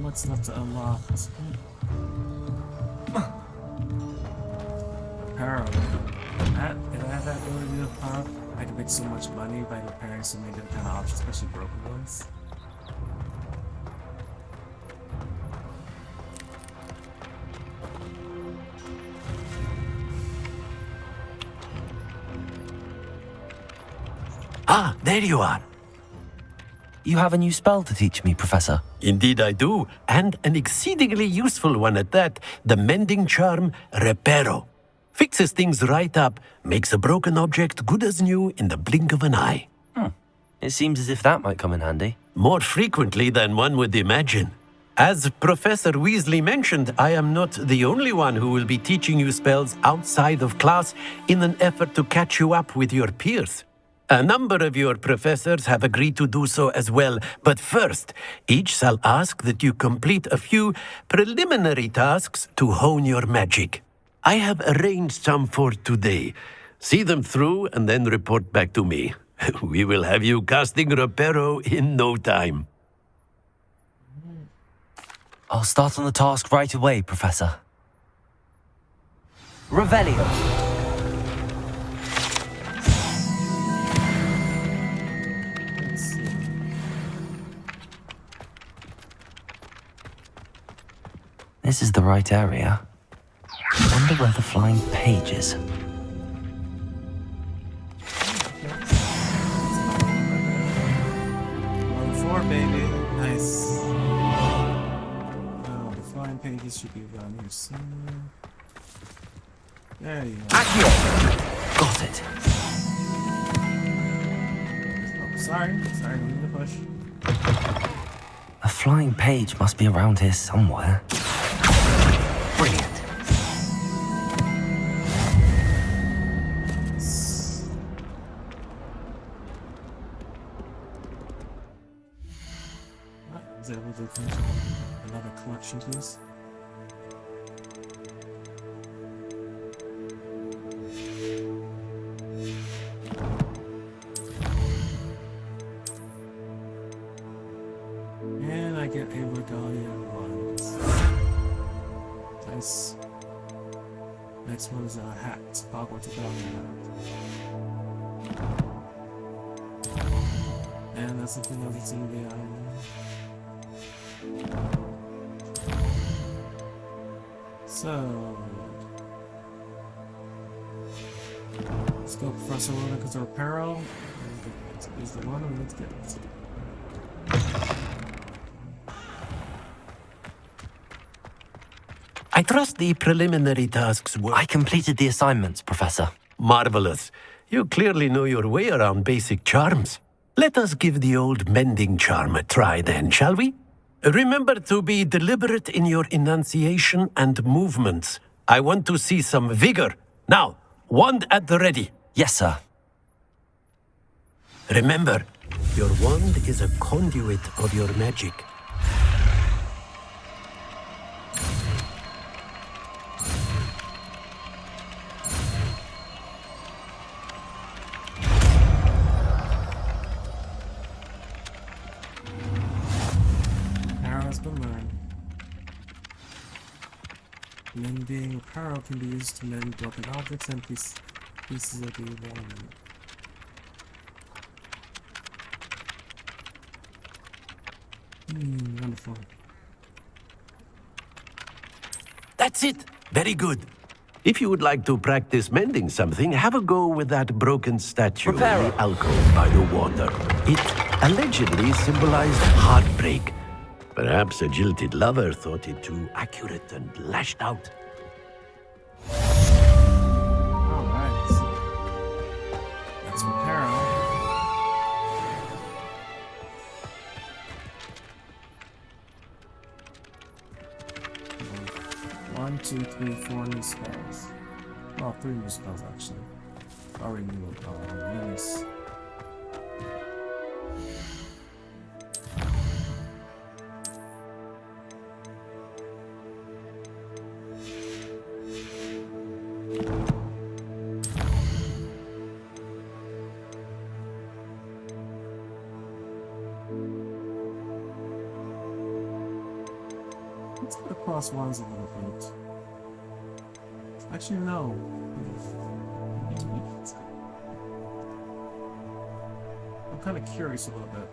What's left to unlock? Apparel. If I had that ability to pop, I could make so much money by repairing so many different kind of options, especially broken ones. Ah, there you are. You have a new spell to teach me, Professor. Indeed I do, and an exceedingly useful one at that. The mending charm, Reparo. Fixes things right up, makes a broken object good as new in the blink of an eye. It seems as if that might come in handy. More frequently than one would imagine. As Professor Weasley mentioned, I am not the only one who will be teaching you spells outside of class in an effort to catch you up with your peers. A number of your professors have agreed to do so as well, but first, each shall ask that you complete a few preliminary tasks to hone your magic. I have arranged some for today. See them through and then report back to me. We will have you casting Reparo in no time. I'll start on the task right away, Professor. Revelio. This is the right area. I wonder where the flying page is. Level 4, baby. Nice. Oh, the flying pages should be around here somewhere. There you go. Got it. Oh, sorry, don't mean to push. A flying page must be around here somewhere. Brilliant. Is that able to finish another collection, please? a rebellion runs. Nice. Next one is a hat. Hogwarts rebellion hat. And that's something else that's in the So let's go Professor Rona because our apparel is the one we need to get. I trust the preliminary tasks were... I completed the assignments, Professor. Marvelous. You clearly know your way around basic charms. Let us give the old mending charm a try then, shall we? Remember to be deliberate in your enunciation and movements. I want to see some vigor. Now, wand at the ready. Yes, sir. Remember, your wand is a conduit of your magic. Mending apparel can be used to mend broken objects and pieces of the environment. Wonderful. That's it. Very good. If you would like to practice mending something, have a go with that broken statue in the alcove by the water. It allegedly symbolized heartbreak. Perhaps a jilted lover thought it too accurate and lashed out. Alright. That's apparel. 1, 2, 3, 4 new spells. Well, 3 new spells actually. Already new units. Let's get across ones a little bit. Actually, no. I'm kind of curious a little bit.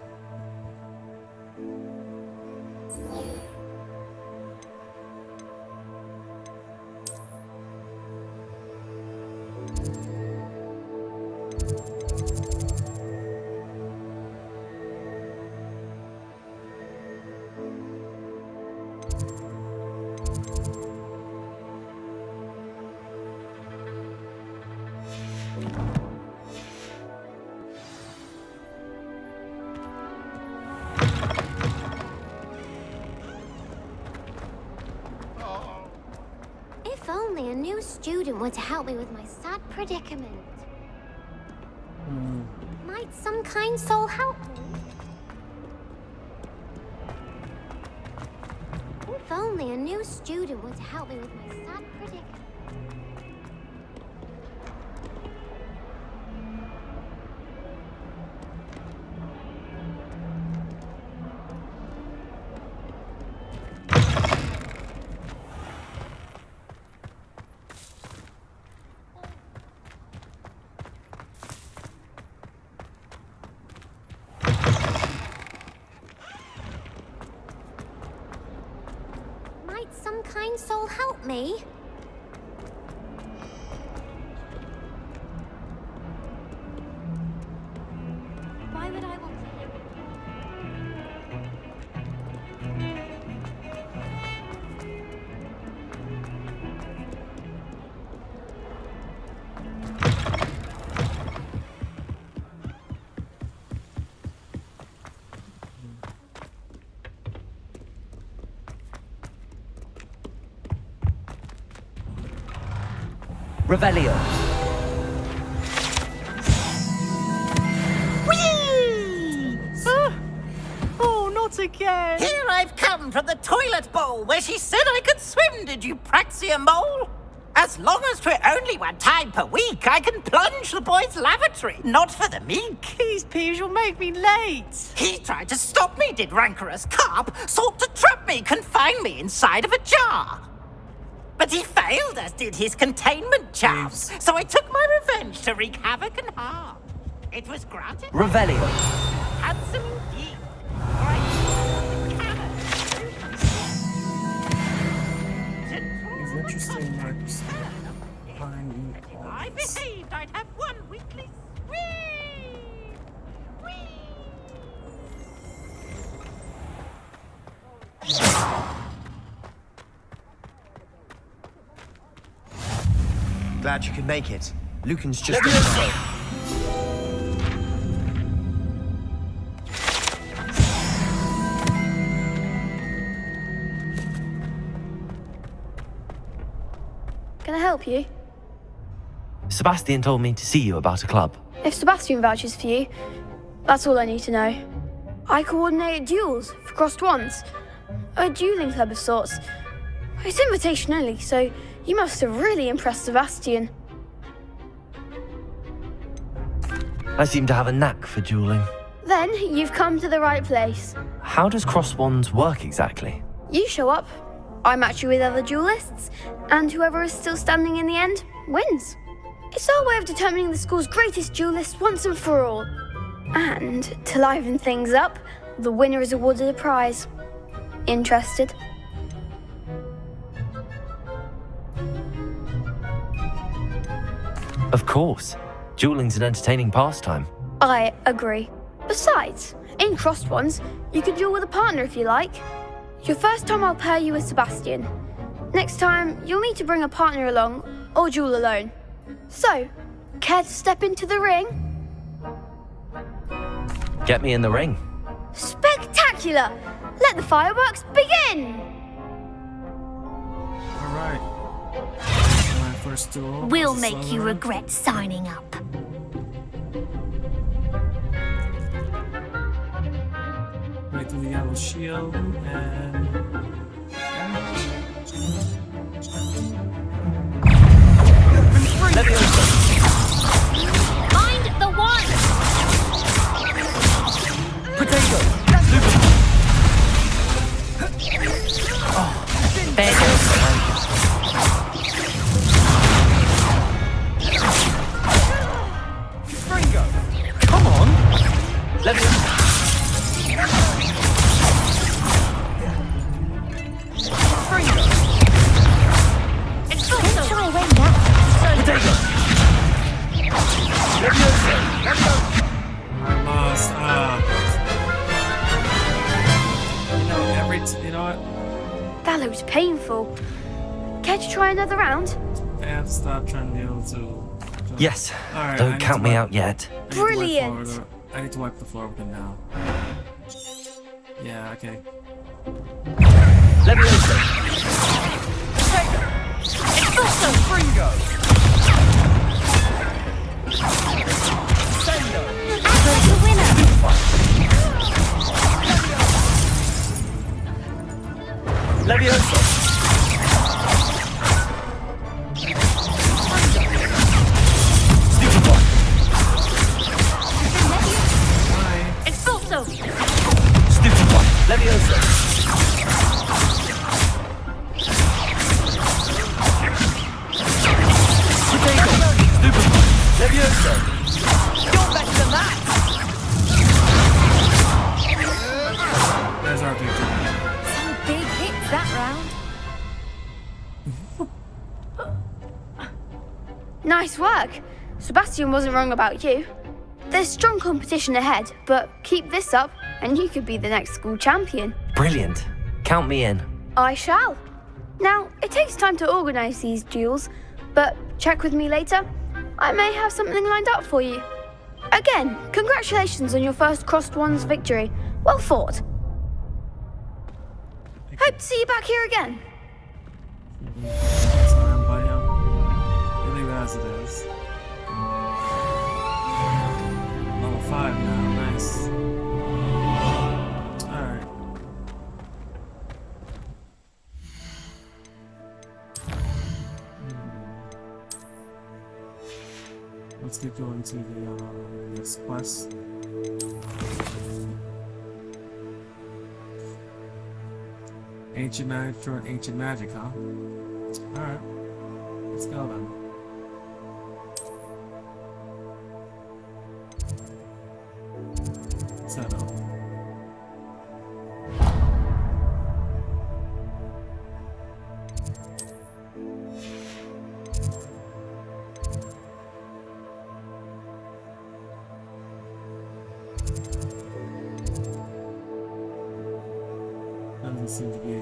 If only a new student were to help me with my sad predicament. Might some kind soul help me? If only a new student were to help me with my sad predicament. Some kind soul help me? Why would I want Revelio. Whee! Oh, not again. Here I've come from the toilet bowl where she said I could swim, did you praxia mole? As long as we're only one time per week, I can plunge the boys' lavatory. Not for the meek. These peas will make me late. He tried to stop me, did rancorous carp. Sought to trap me, confine me inside of a jar. But he failed, as did his containment charms. So I took my revenge to wreak havoc and harm. It was granted. Revelio. Handsome indeed. It's interesting, like, If I behaved, I'd have one weekly sweep. Glad you could make it. Lucan's just... Can I help you? Sebastian told me to see you about a club. If Sebastian vouches for you, that's all I need to know. I coordinate duels for crossed wands. A dueling club of sorts. It's invitation only, so you must have really impressed Sebastian. I seem to have a knack for dueling. Then you've come to the right place. How does cross wands work exactly? You show up, I match you with other duelists, and whoever is still standing in the end wins. It's our way of determining the school's greatest duelist once and for all. And to liven things up, the winner is awarded a prize. Interested? Of course. Dueling's an entertaining pastime. I agree. Besides, in crossed ones, you can duel with a partner if you like. Your first time I'll pair you with Sebastian. Next time, you'll need to bring a partner along, or duel alone. So, care to step into the ring? Get me in the ring. Spectacular! Let the fireworks begin! Alright. My first duel. We'll was make you Slytherin. regret signing up. Right through the yellow shield and. Mind the one! Potato! Fringo! Come on! Let me... Fringo! It's also sure way now. Potato! I lost. You know what? That looks painful. Care to try another round? I have to stop trying to be able to. Yes. Alright, I Don't need count to me wipe- out yet. Brilliant. I need to wipe the floor with it now. Yeah, okay. Let me open. It's also Fringo! Sendo! Act the winner! Levioso! Stupid boy! It's also Stupid boy! Levioso! Potato! Stupid boy! Levioso! You're better than that! There's our victory. some big hits that round. Nice work. Sebastian wasn't wrong about you. There's strong competition ahead, but keep this up and you could be the next school champion. Brilliant. Count me in. I shall. Now, it takes time to organise these duels, but check with me later. I may have something lined up for you. Again, congratulations on your first crossed wands victory. Well fought. Hope to see you back here again. Sorry, buddy. I'll leave it as it is. Level 5 now. Nice. Alright. let's get going to the next quest. Ancient magic for ancient magic, huh? Alright. Let's go then. Set up. Doesn't seem to be a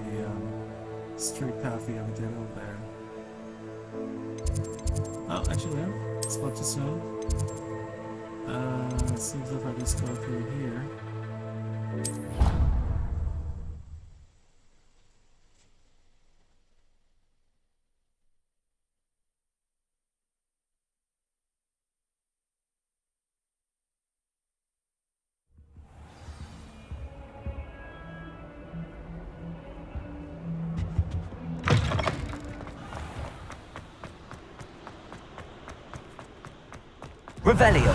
straight path we have to get over there. Oh, actually, yeah. It's about to soon. Seems if I just go through here. Revelio.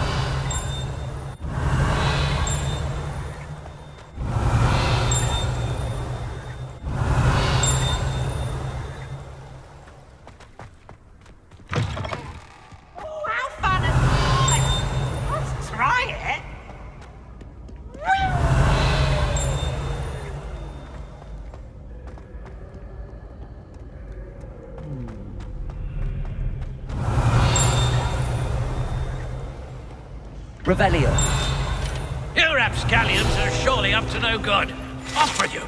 How fun is it? Let's try it. Revelio. You rapscallions are surely up to no good. Off with you.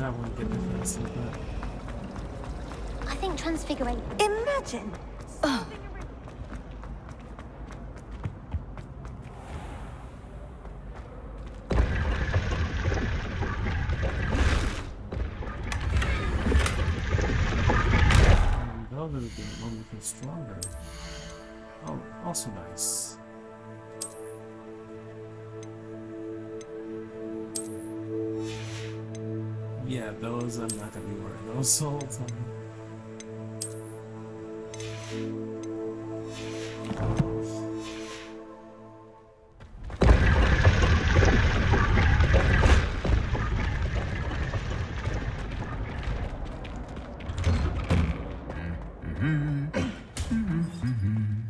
That one get defensive, but I think transfiguration. Imagine. Oh. those are the one looking stronger. Oh, also nice. Yeah, those I'm not gonna be wearing those all the time.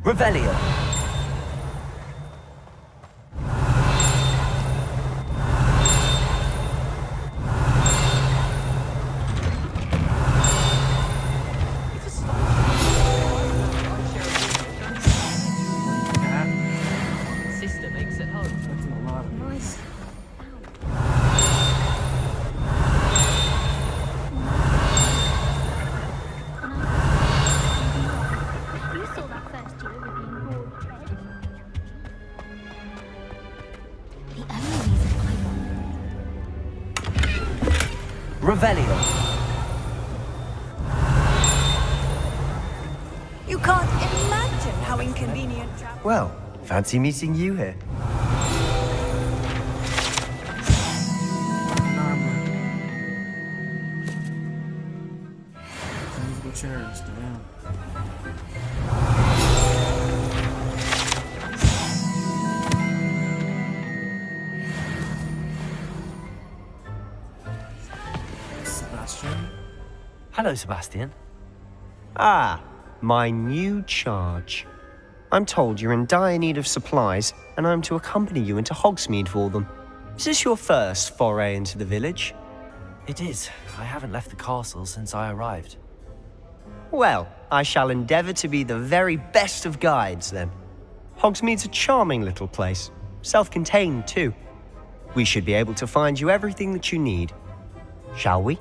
Revelio. Sister makes it home. That's a lot of noise. You saw that first year with being broad red. The only reason I Revelio. You can't imagine how inconvenient. Well, fancy meeting you here. Musical chairs, damn. Sebastian? Hello, Sebastian. Ah, my new charge. I'm told you're in dire need of supplies, and I'm to accompany you into Hogsmeade for them. Is this your first foray into the village? It is. I haven't left the castle since I arrived. Well, I shall endeavour to be the very best of guides, then. Hogsmeade's a charming little place, self-contained too. We should be able to find you everything that you need. Shall we?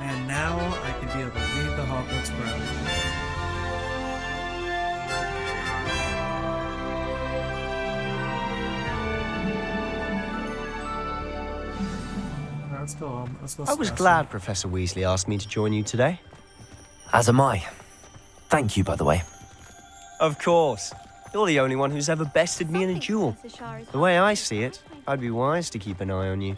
And now I can be able to leave the Hogwarts ground. let's go. Let's go. I was smash glad Professor Weasley asked me to join you today. As am I. Thank you, by the way. Of course. You're the only one who's ever bested me in a duel. The way I see it, I'd be wise to keep an eye on you.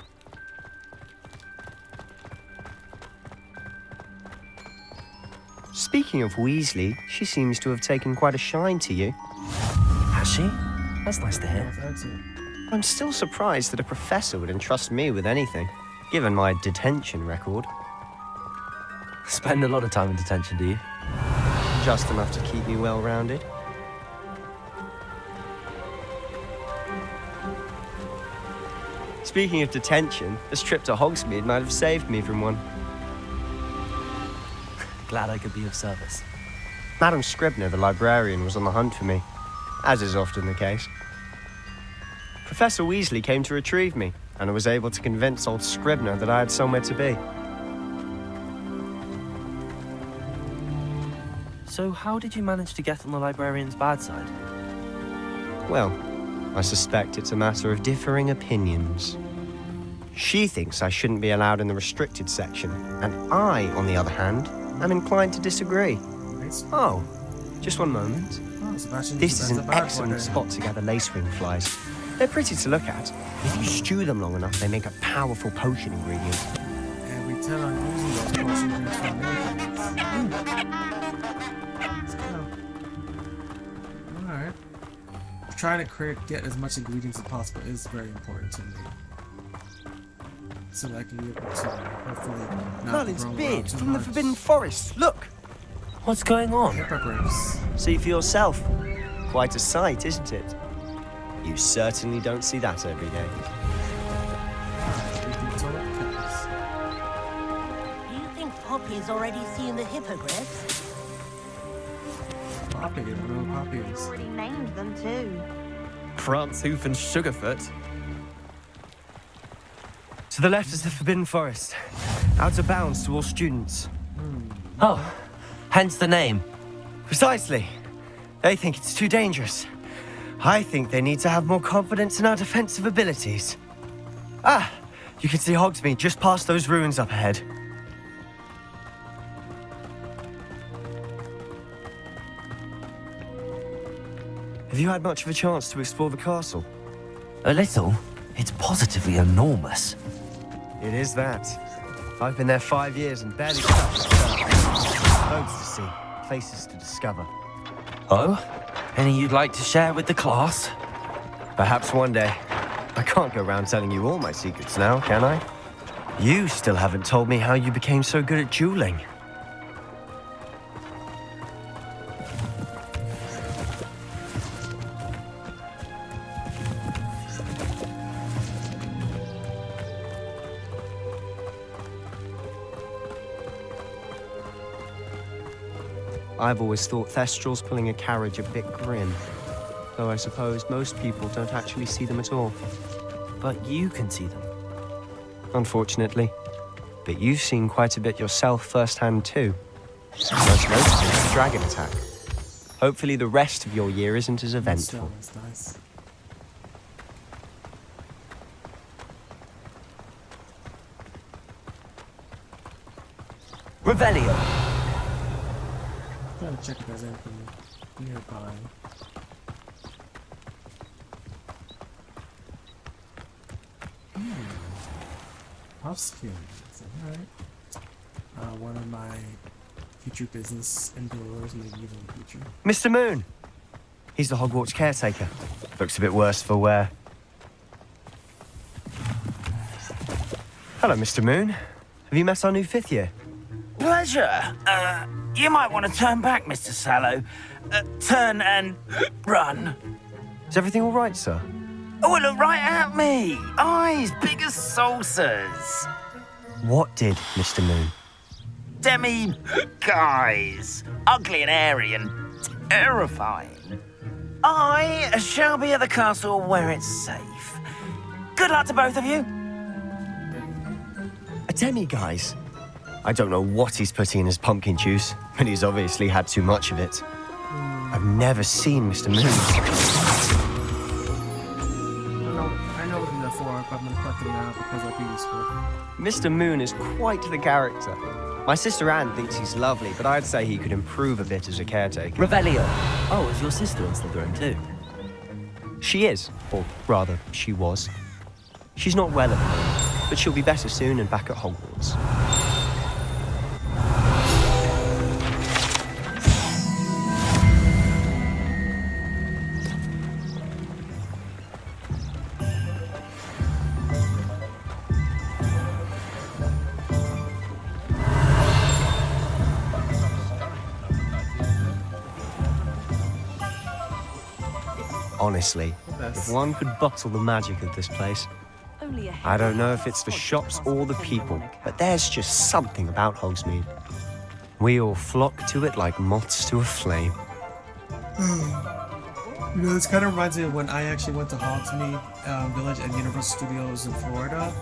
Speaking of Weasley, she seems to have taken quite a shine to you. Has she? That's nice to hear. I'm still surprised that a professor would entrust me with anything, given my detention record. Spend a lot of time in detention, do you? Just enough to keep me well-rounded. Speaking of detention, this trip to Hogsmeade might have saved me from one. Glad I could be of service. Madam Scribner, the librarian, was on the hunt for me, as is often the case. Professor Weasley came to retrieve me, and I was able to convince old Scribner that I had somewhere to be. So how did you manage to get on the librarian's bad side? Well, I suspect it's a matter of differing opinions. She thinks I shouldn't be allowed in the restricted section, and I, on the other hand, am inclined to disagree. Oh, just one moment. This is an excellent spot to gather lacewing flies. They're pretty to look at. If you stew them long enough, they make a powerful potion ingredient. And we tell on using those potion ingredients for many things. Let's go. Alright. Trying to get as much ingredients as possible is very important to me. So that I can be able to hopefully not Merlin's grow beard out too from the much. Forbidden Forest. Look! What's going on? Hippogriffs. See for yourself. Quite a sight, isn't it? You certainly don't see that every day. Do you think Poppy's already seen the hippogriffs? Poppy, I don't know what Poppy is. Already named them too. Prantzhoof and Sugarfoot. To the left is the Forbidden Forest. Out of bounds to all students. Oh, hence the name. Precisely. They think it's too dangerous. I think they need to have more confidence in our defensive abilities. Ah, you can see Hogsmeade just past those ruins up ahead. Have you had much of a chance to explore the castle? A little. It's positively enormous. It is that. I've been there 5 years and barely touched the surface. Loads to see, places to discover. Oh? Any you'd like to share with the class? Perhaps one day. I can't go around telling you all my secrets now, can I? You still haven't told me how you became so good at dueling. I've always thought Thestrals pulling a carriage a bit grim, though I suppose most people don't actually see them at all. But you can see them. Unfortunately. But you've seen quite a bit yourself firsthand too. Most notably the dragon attack. Hopefully the rest of your year isn't as eventful. That's nice. Revelio. Gotta check if there's anything nearby. Upskill. Alright. One of my future business endeavors, maybe even in the future. Mr. Moon! He's the Hogwarts caretaker. Looks a bit worse for wear. Hello, Mr. Moon. Have you met our new 5th year? Pleasure. You might want to turn back, Mr. Sallow. Turn and run. Is everything all right, sir? Oh, look right at me. Eyes big as saucers. What did, Mr. Moon? Guys. Ugly and airy and terrifying. I shall be at the castle where it's safe. Good luck to both of you. A demi-guise? I don't know what he's putting in his pumpkin juice, but he's obviously had too much of it. I've never seen Mr. Moon. I know what they're for, but I'm gonna collect them now because they'll be useful. Mr. Moon is quite the character. My sister Anne thinks he's lovely, but I'd say he could improve a bit as a caretaker. Revelio. Oh, is your sister in Slytherin too? She is, or rather, she was. She's not well at the moment, but she'll be better soon and back at Hogwarts. Honestly, if one could bottle the magic of this place. I don't know if it's the shops or the people, but there's just something about Hogsmeade. We all flock to it like moths to a flame. You know, this kind of reminds me of when I actually went to Hogsmeade Village at Universal Studios in Florida.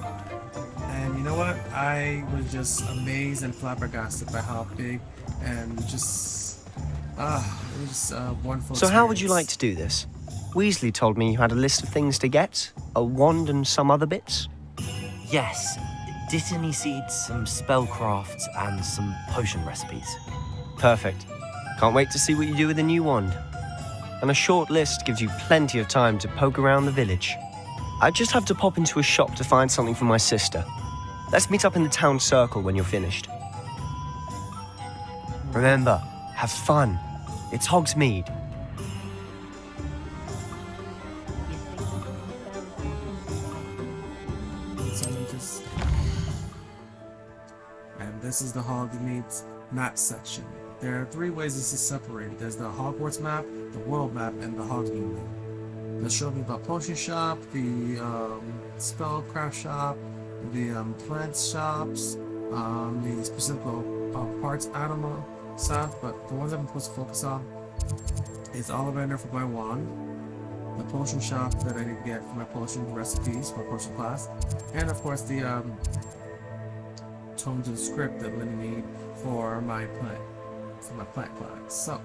And you know what? I was just amazed and flabbergasted by how big and just, it was just a wonderful So how would you like experience. to do this? Weasley told me you had a list of things to get, a wand and some other bits. Yes. Dittany seeds, some spellcrafts, and some potion recipes. Perfect. Can't wait to see what you do with the new wand. And a short list gives you plenty of time to poke around the village. I just have to pop into a shop to find something for my sister. Let's meet up in the town circle when you're finished. Remember, have fun. It's Hogsmeade. And this is the Hogsmeade map section. There are 3 ways this is separated. There's the Hogwarts map, the world map, and the Hogsmeade map. They'll show me about potion shop, the spellcraft shop, the plant shops, the specific parts animal stuff, but the ones I'm supposed to focus on is Ollivander for my wand, the potion shop that I need to get for my potion recipes for my potion class, and of course the tomes and script that I need for my plant class. So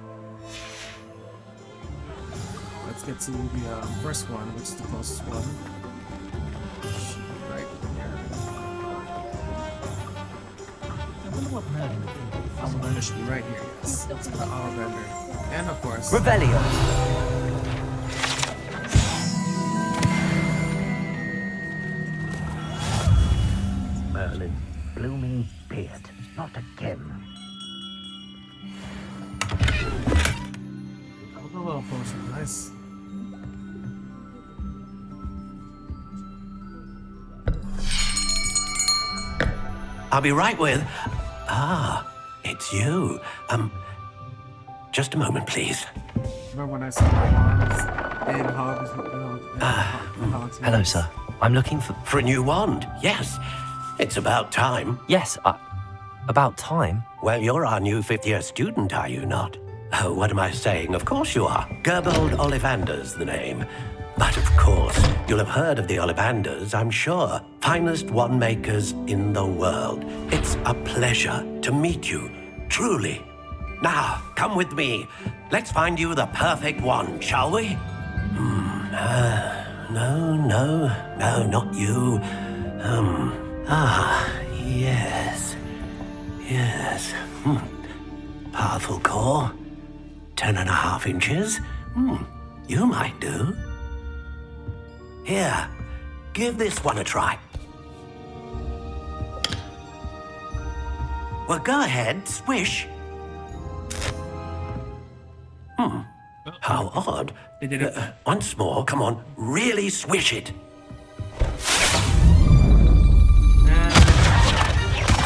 let's get to the first one, which is the closest one. Right here. I wonder what Ollivander should be right here. Yes, let's go to Ollivander, and of course Revelio. Merlin, blooming beard, not again. A little potion, nice. I'll be right with... Ah, it's you. Just a moment, please. Remember when I saw my arms in Hogsmeade? Hello, sir. I'm looking for... For a new wand, yes. It's about time. Yes, about time? Well, you're our new 5th-year student, are you not? Oh, what am I saying? Of course you are. Gerbold Ollivander's the name. But of course, you'll have heard of the Ollivanders, I'm sure. Finest wand makers in the world. It's a pleasure to meet you, truly. Now, come with me. Let's find you the perfect wand, shall we? No, not you. Yes. Powerful core. 10.5 inches. You might do. Here, give this one a try. Well, go ahead, swish. How odd. Once more, come on, really swish it.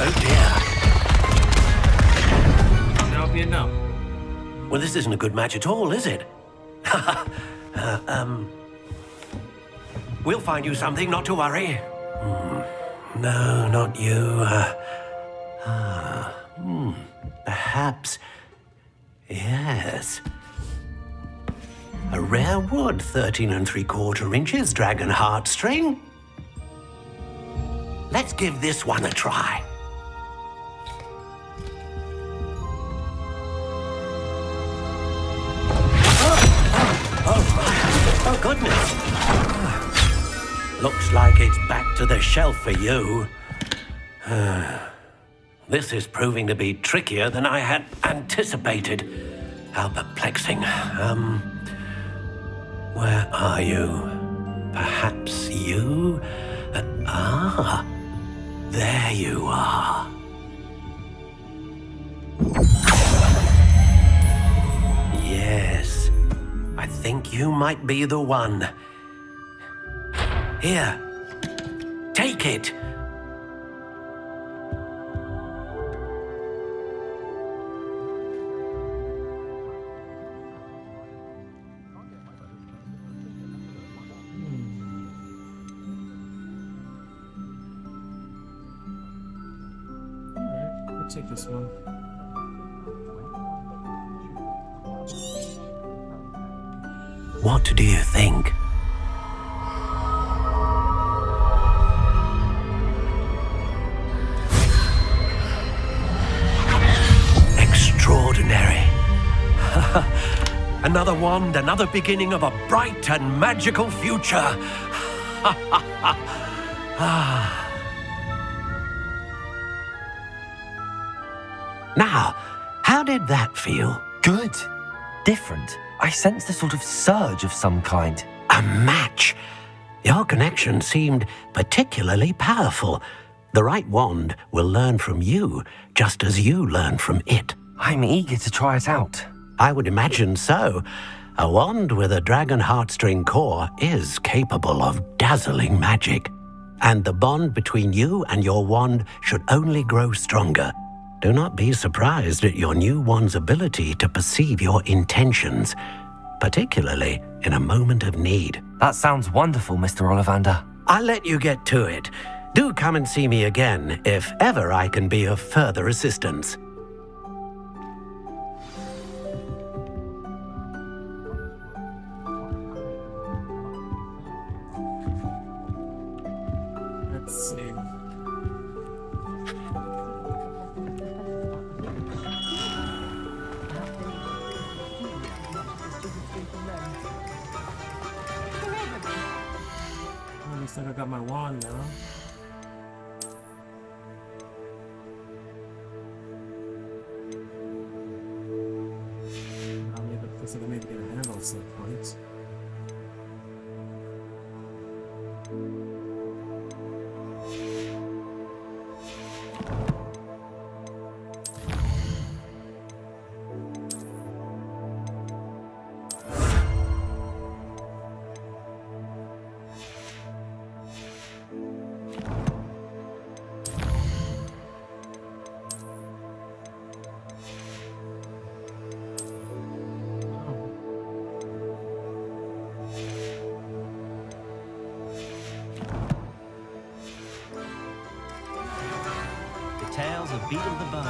Oh dear. That'll be a no. Well, this isn't a good match at all, is it? We'll find you something, not to worry. No, not you. Perhaps. Yes. A rare wood, 13 3/4 inches, dragon heartstring. Let's give this one a try. Oh goodness. Looks like it's back to the shelf for you. This is proving to be trickier than I had anticipated. How perplexing. Where are you? Perhaps you? There you are. Yes, I think you might be the one. Here, take it. I'll take this one. What do you think? Extraordinary. Another wand, another beginning of a bright and magical future. Now, how did that feel? Good. Different. I sensed a sort of surge of some kind. A match. Your connection seemed particularly powerful. The right wand will learn from you, just as you learn from it. I'm eager to try it out. I would imagine so. A wand with a dragon heartstring core is capable of dazzling magic. And the bond between you and your wand should only grow stronger. Do not be surprised at your new wand's ability to perceive your intentions, particularly in a moment of need. That sounds wonderful, Mr. Ollivander. I'll let you get to it. Do come and see me again if ever I can be of further assistance. Let's see. Looks like I got my wand now. Looks like I maybe get a handle at some point. Tales of Beat of the Bird.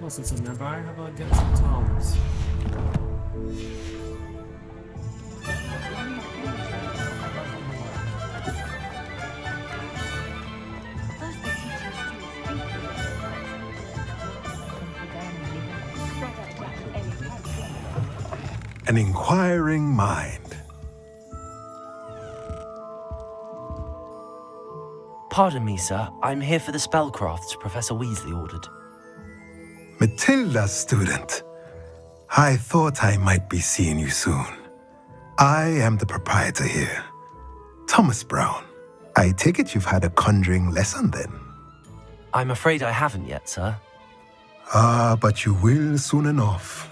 Well, since I'm nearby, how about I get some tongs? An inquiring mind. Pardon me, sir. I'm here for the spellcrafts Professor Weasley ordered. Matilda, student. I thought I might be seeing you soon. I am the proprietor here, Thomas Brown. I take it you've had a conjuring lesson then? I'm afraid I haven't yet, sir. Ah, but you will soon enough.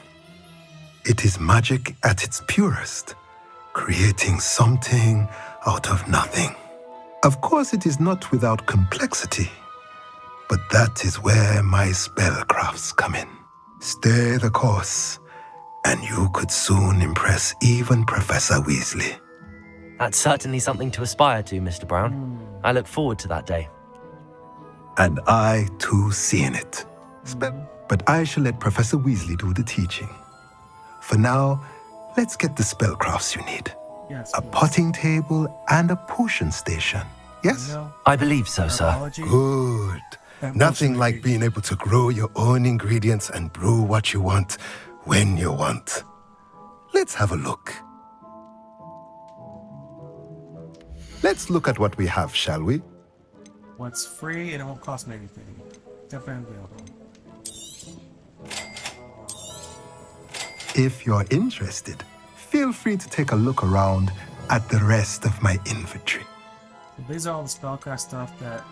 It is magic at its purest, creating something out of nothing. Of course, it is not without complexity, but that is where my spellcrafts come in. Stay the course, and you could soon impress even Professor Weasley. That's certainly something to aspire to, Mr. Brown. I look forward to that day. And I, too, seeing it. But I shall let Professor Weasley do the teaching. For now, let's get the spellcrafts you need. Yes, a potting table and a potion station. Yes? I believe so, sir. Good. Nothing like being able to grow your own ingredients and brew what you want when you want. Let's have a look. Let's look at what we have, shall we? What's free and it won't cost me anything. Definitely available. If you're interested, feel free to take a look around at the rest of my inventory. These are all the spellcraft stuff that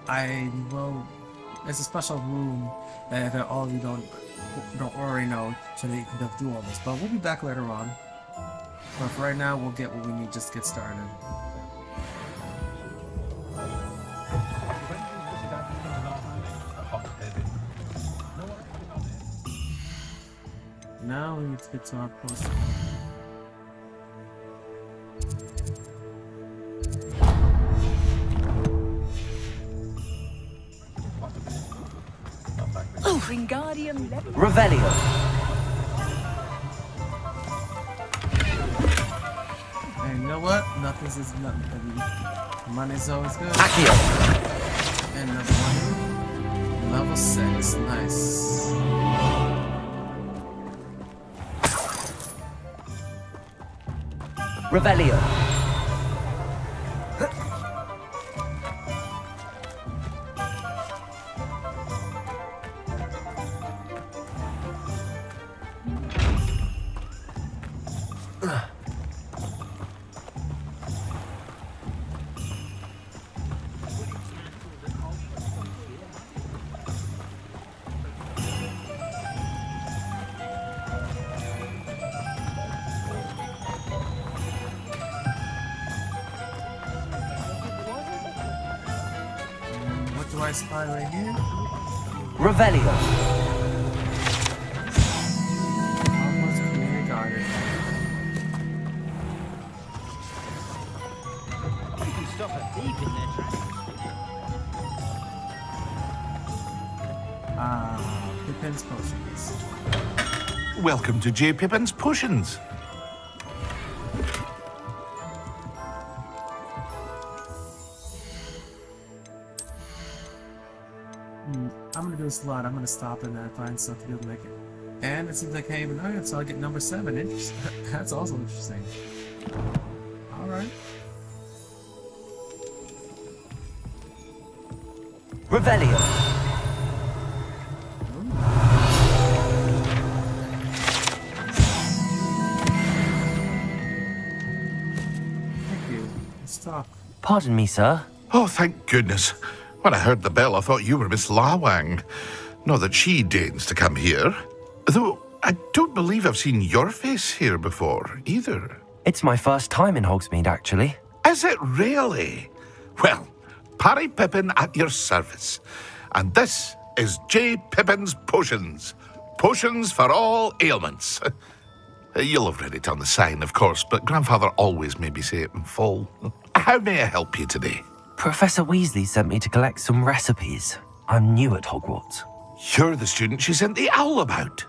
I will. It's a special room that if all of you don't already know, so that you can do all this. But we'll be back later on. But for right now, we'll get what we need just to get started. Now we need to get to our post. Revelio. And you know what? Nothing is nothing. Money's always good. Accio. And another one. Level 6. Nice. Revelio. Do I spy right here? Revelio. Almost community garden. You can stop a thief in their tracks. Pippin's Potions. Welcome to J. Pippin's Potions. I'm gonna do this a lot. I'm gonna stop and find stuff to be able to make it. And it seems like I can't even know it, so I get number 7. Interesting. That's also interesting. Alright. Revelio. Thank you. Let's talk. Pardon me, sir. Oh, thank goodness. When I heard the bell, I thought you were Miss Lawang. Not that she deigns to come here. Though, I don't believe I've seen your face here before, either. It's my first time in Hogsmeade, actually. Is it really? Well, Parry Pippin at your service. And this is J. Pippin's Potions. Potions for all ailments. You'll have read it on the sign, of course, but Grandfather always made me say it in full. How may I help you today? Professor Weasley sent me to collect some recipes. I'm new at Hogwarts. You're the student she sent the owl about.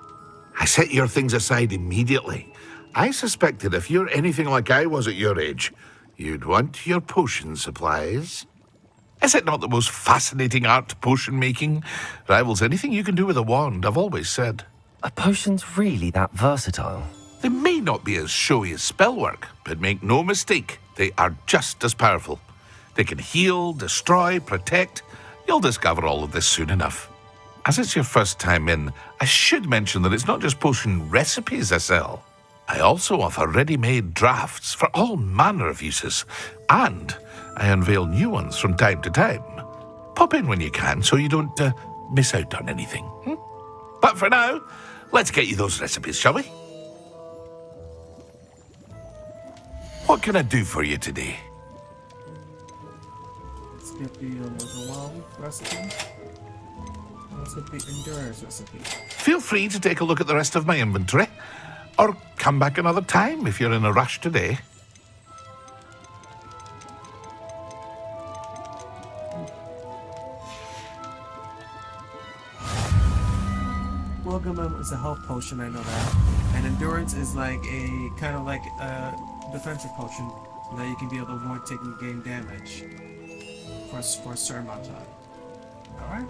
I set your things aside immediately. I suspected if you're anything like I was at your age, you'd want your potion supplies. Is it not the most fascinating art, potion making? Rivals anything you can do with a wand, I've always said. Are potions really that versatile? They may not be as showy as spellwork, but make no mistake, they are just as powerful. They can heal, destroy, protect. You'll discover all of this soon enough. As it's your first time in, I should mention that it's not just potion recipes I sell. I also offer ready-made drafts for all manner of uses, and I unveil new ones from time to time. Pop in when you can so you don't miss out on anything. But for now, let's get you those recipes, shall we? What can I do for you today? Let's get the overwhelm recipe. Let's get the endurance recipe. Feel free to take a look at the rest of my inventory, or come back another time if you're in a rush today. Welcome is a health potion, I know that. And endurance is like a kind of like a defensive potion, so that you can be able to avoid taking game damage. for a certain amount of time. Alright.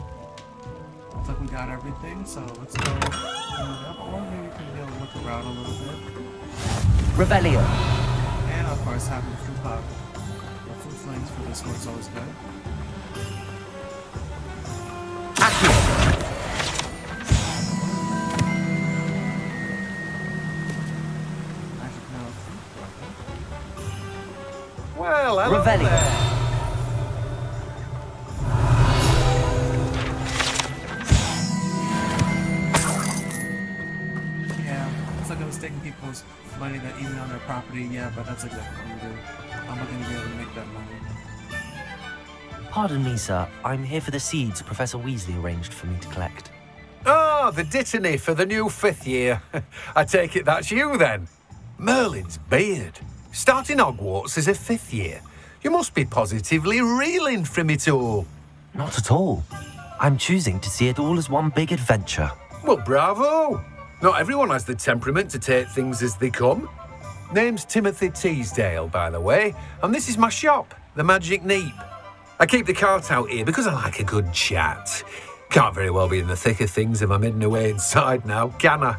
Looks like we got everything, so let's go clean it up, or maybe we can be able to look around a little bit. Revelio. And of course, having the fruit flames for this one's always good. Acumen. Well, hello Revelio. there. Yeah, looks like I was taking people's money that even on their property. Yeah, but that's exactly what I'm doing. I'm not going to be able to make that money. Pardon me, sir. I'm here for the seeds Professor Weasley arranged for me to collect. Ah, the dittany for the new 5th year. I take it that's you then. Merlin's beard. Starting Hogwarts as a 5th year. You must be positively reeling from it all. Not at all. I'm choosing to see it all as one big adventure. Well, bravo. Not everyone has the temperament to take things as they come. Name's Timothy Teasdale, by the way, and this is my shop, the Magic Neep. I keep the cart out here because I like a good chat. Can't very well be in the thick of things if I'm hidden away inside now, can I?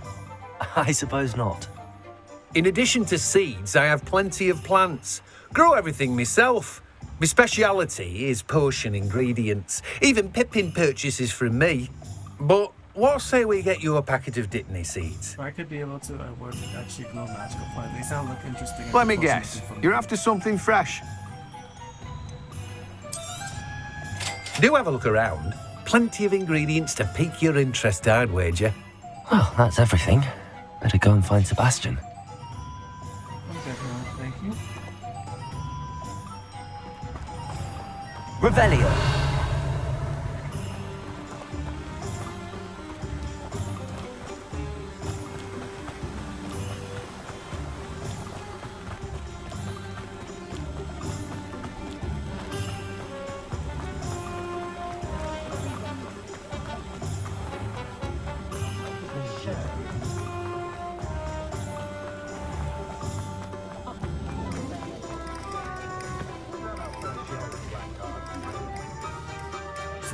I suppose not. In addition to seeds, I have plenty of plants. Grow everything myself. My speciality is potion ingredients. Even Pippin purchases from me. But what say we get you a packet of Dittany seeds? I could be able to would actually grow magical plants. They sound like interesting. Let me guess. You're after something fresh. Do have a look around. Plenty of ingredients to pique your interest, I'd wager. Well, that's everything. Better go and find Sebastian. Okay, thank you. Revelio.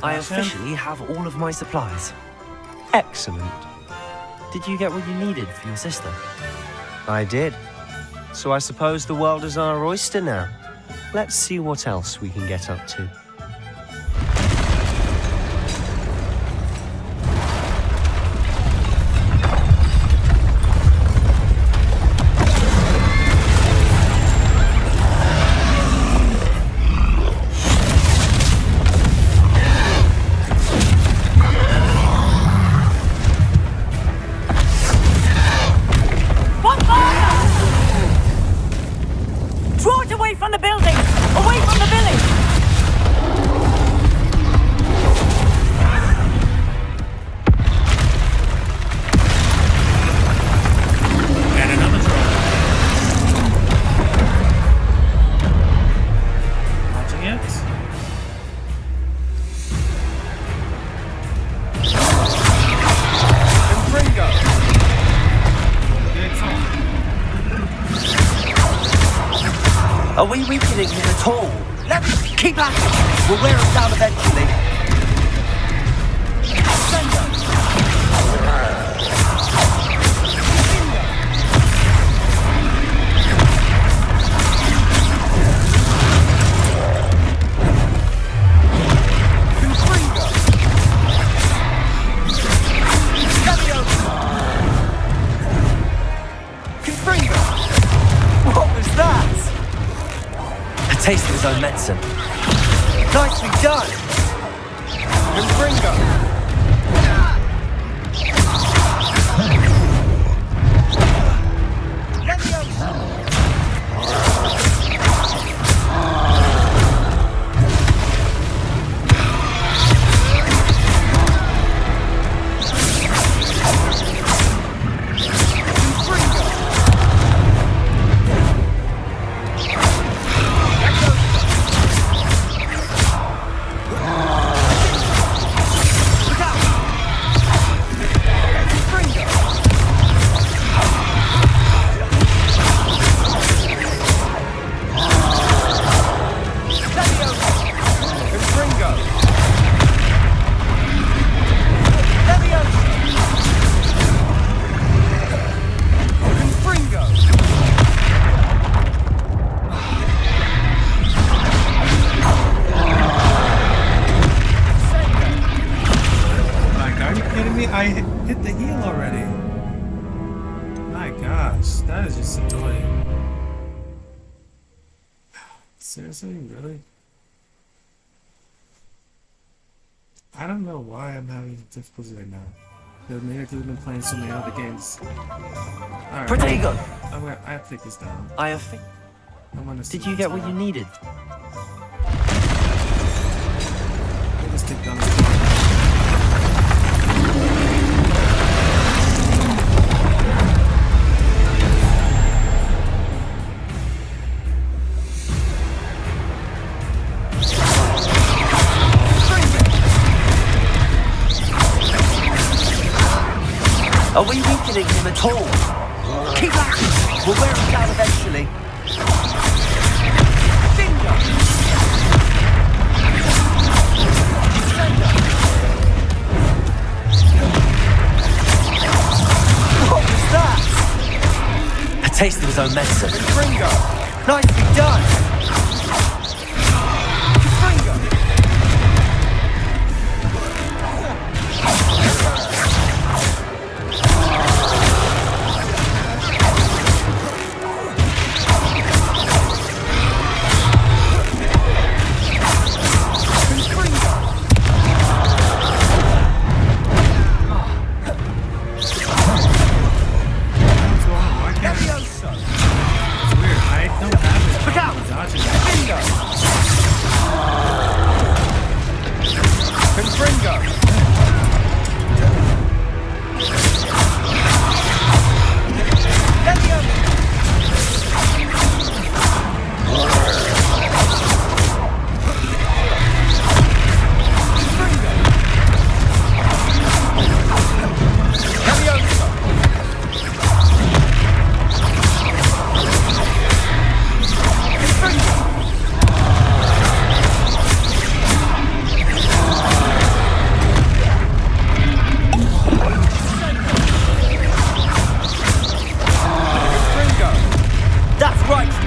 I officially have all of my supplies. Excellent. Did you get what you needed for your sister? I did. So I suppose the world is our oyster now. Let's see what else we can get up to. Are we weakening him at all? Let's keep at it. We'll wear him down eventually. Taste of his own medicine. Nicely done! Confringo! I hit the heel already. My gosh, that is just annoying. Seriously, really? I don't know why I'm having difficulty right now. Because maybe I've been playing so many other games. Alright. Pretty good. I have to take this down. I think. Did you get what you needed? I'll just take down this one. Are we weakening him at all? Keep at it! We'll wear him down eventually. Finger! What was that? A taste of his own medicine. Ringo! Nicely done!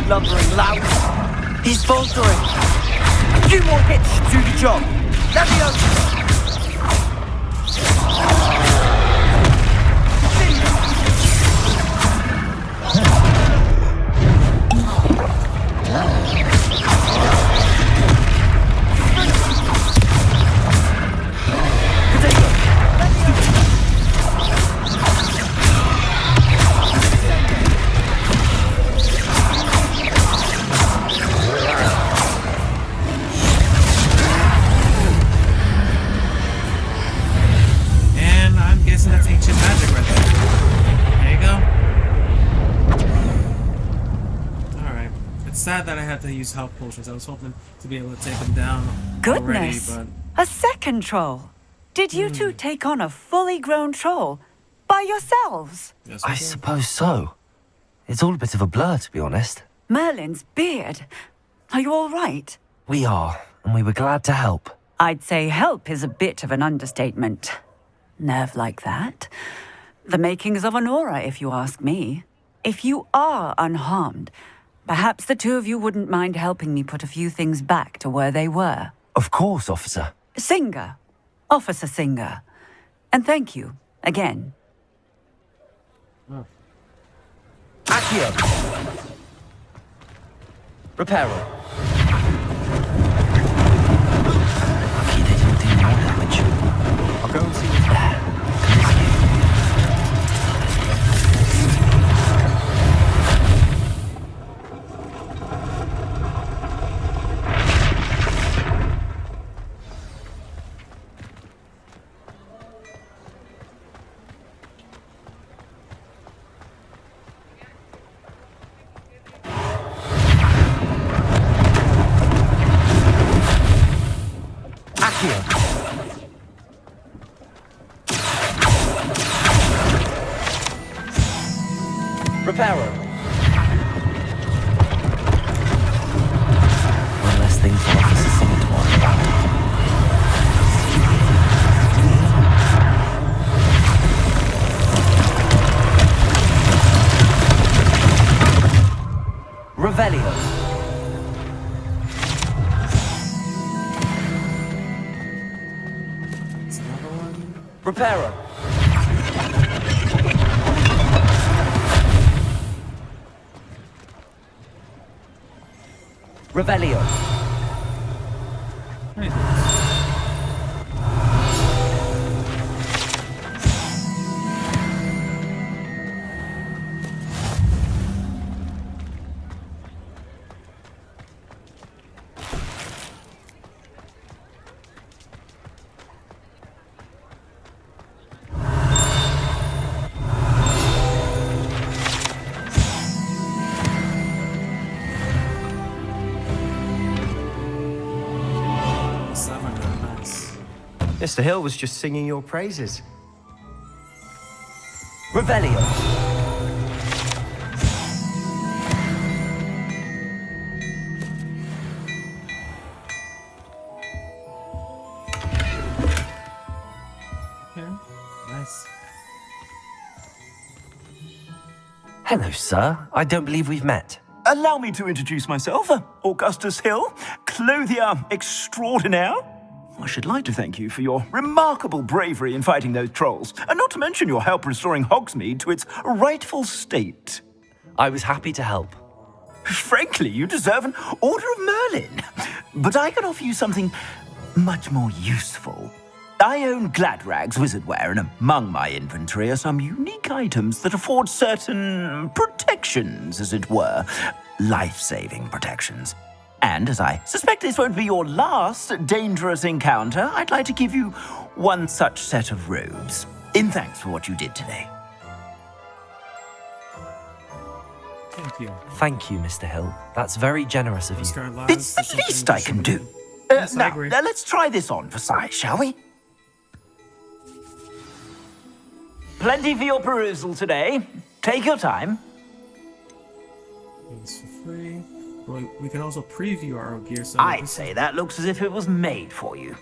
Lumbering loud. He's faltering. A few more hits should do the job. Let me open. Sad that I had to use health potions. I was hoping to be able to take them down Goodness, already, but... a second troll. Did you two take on a fully grown troll by yourselves? Yes, I suppose so. It's all a bit of a blur, to be honest. Merlin's beard. Are you all right? We are, and we were glad to help. I'd say help is a bit of an understatement. Nerve like that. The makings of an aura, if you ask me. If you are unharmed, perhaps the two of you wouldn't mind helping me put a few things back to where they were. Of course, officer. Singer. Officer Singer. And thank you, again. Oh. Accio! Reparo. Lucky they didn't do more damage. I'll go and see what's there. Reparo. One less thing for Officer Singer to worry about. Revelio. It's another one. Reparo. Revelio. Mr. Hill was just singing your praises. Revelio. Okay, nice. Hello, sir. I don't believe we've met. Allow me to introduce myself, Augustus Hill, clothier extraordinaire. I should like to thank you for your remarkable bravery in fighting those trolls, and not to mention your help restoring Hogsmeade to its rightful state. I was happy to help. Frankly, you deserve an Order of Merlin. But I can offer you something much more useful. I own Gladrag's wizardware, and among my inventory are some unique items that afford certain protections, as it were. Life-saving protections. And as I suspect this won't be your last dangerous encounter, I'd like to give you one such set of robes, in thanks for what you did today. Thank you. Thank you, Mr. Hill. That's very generous of you. It's the least I can do. Yes, I now, agree. let's try this on for size, shall we? Plenty for your perusal today. Take your time. It's for free. Well, we can also preview our own gear. So I'd say that looks as if it was made for you.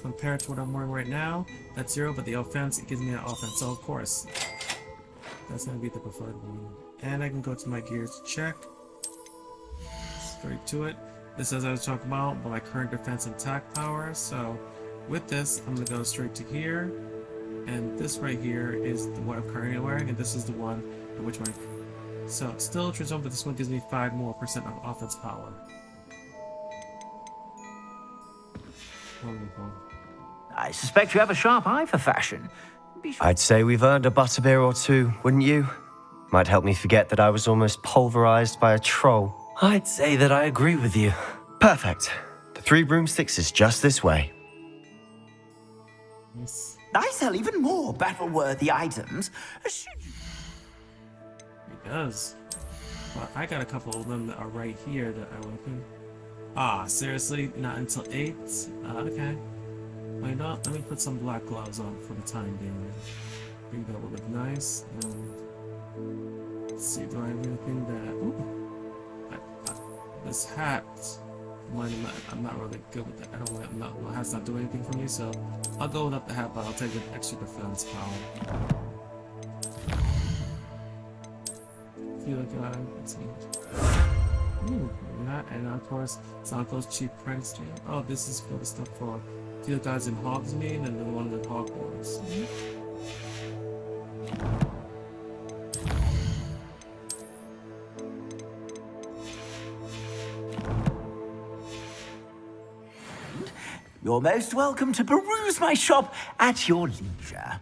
Compared to what I'm wearing right now, that's 0, but the offense, it gives me an offense. So, of course, that's going to be the preferred one. And I can go to my gears to check. Straight to it. This, as I was talking about, my current defense and attack power. So, with this, I'm going to go straight to here. And this right here is the one I'm currently wearing, and this is the one in which my... So, still transform, but this one gives me 5% more of offense power. Wonderful. I suspect you have a sharp eye for fashion. I'd say we've earned a butterbeer or two, wouldn't you? Might help me forget that I was almost pulverized by a troll. I'd say that I agree with you. Perfect. The 3 broomsticks is just this way. Yes. I sell even more battle-worthy items. It does. Well, I got a couple of them that are right here that I open. Ah, seriously? Not until 8? Okay. Why not? Let me put some black gloves on for the time being. I think that would look nice. Let's see, do I have anything that... Ooh. This hat... I'm not really good with that. I don't want my hat's not doing anything for me, so I'll go without the hat, but I'll take an extra defense power. Feel like let's see. Ooh, that, and of course, Sanko's cheap pranks. Oh, this is for the stuff for field guys in Hogsmeade and the one in Hogwarts. You're most welcome to peruse my shop at your leisure.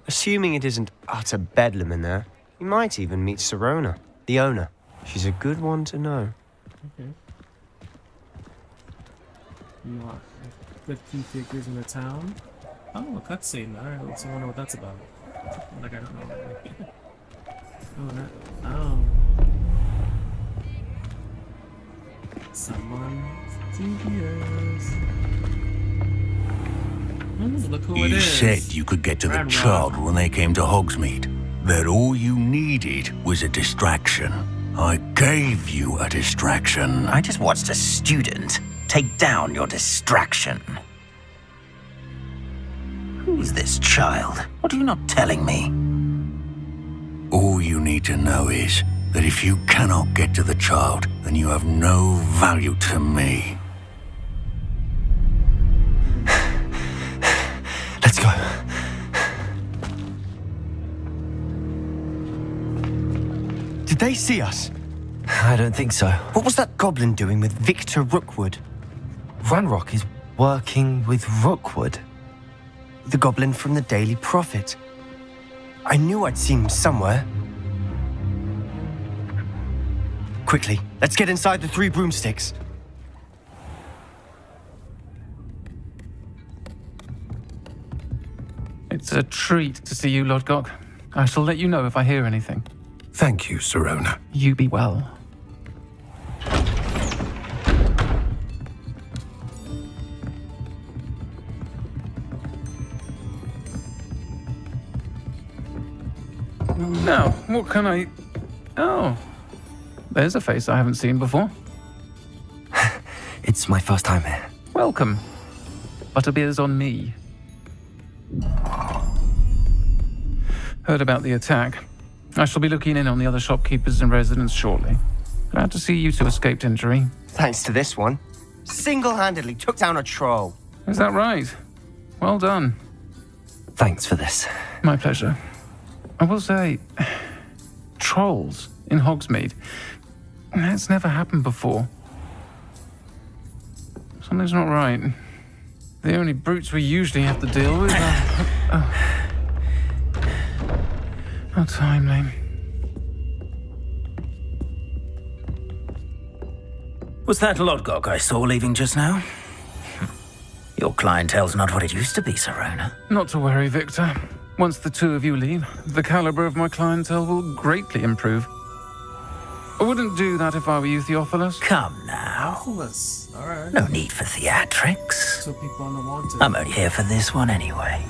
Assuming it isn't utter bedlam in there, you might even meet Serona, the owner. She's a good one to know. Okay. Not good key figures in the town. Oh, a cutscene. Alright, let's wonder what that's about. Like, I don't know. Oh. Someone devious. Look who it You is. said you could get to the child when they came to Hogsmeade. That all you needed was a distraction. I gave you a distraction. I just watched a student take down your distraction. Who's this child? What are you not telling me? All you need to know is that if you cannot get to the child, then you have no value to me. Let's go. Did they see us? I don't think so. What was that goblin doing with Victor Rookwood? Ranrock is working with Rookwood. The goblin from the Daily Prophet. I knew I'd seen him somewhere. Quickly, let's get inside the 3 broomsticks. It's a treat to see you, Lodgok. I shall let you know if I hear anything. Thank you, Sirona. You be well. Now, what can I... Oh, there's a face I haven't seen before. It's my first time here. Welcome. Butterbeer's on me. Heard about the attack. I shall be looking in on the other shopkeepers and residents shortly. Glad to see you two escaped injury. Thanks to this one. Single-handedly took down a troll. Is that right? Well done. Thanks for this. My pleasure. I will say, trolls in Hogsmeade. That's never happened before. Something's not right. The only brutes we usually have to deal with are... How timely. Was that Lodgok I saw leaving just now? Your clientele's not what it used to be, Sirona. Not to worry, Victor. Once the two of you leave, the caliber of my clientele will greatly improve. I wouldn't do that if I were you, Theophilus. Come now. Theophilus, alright. No need for theatrics. So people on the wanted. I'm only here for this one anyway.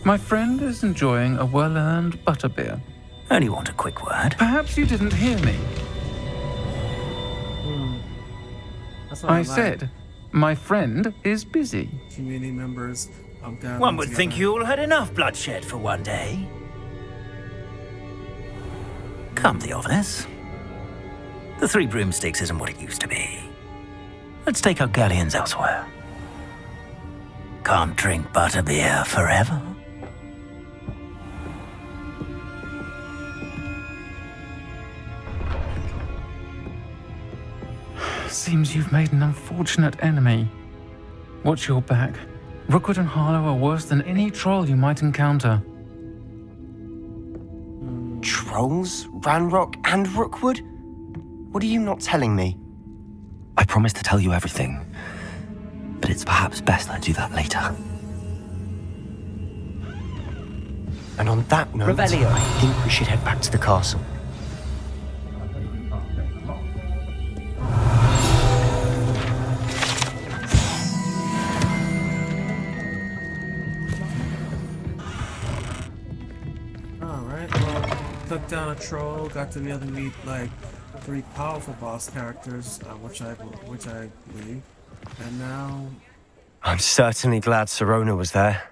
My friend is enjoying a well-earned butterbeer. Only want a quick word. Perhaps you didn't hear me. That's what I like. said, my friend is busy. Community members. One would think you all had enough bloodshed for one day. Come, Theophilus. The 3 broomsticks isn't what it used to be. Let's take our galleons elsewhere. Can't drink butterbeer forever. Seems you've made an unfortunate enemy. Watch your back. Rookwood and Harlow are worse than any troll you might encounter. Trolls? Ranrock and Rookwood? What are you not telling me? I promised to tell you everything, but it's perhaps best I do that later. And on that note, Revelio. I think we should head back to the castle. Took down a troll, got to be able to meet like 3 powerful boss characters, which I believe, and now I'm certainly glad Sirona was there.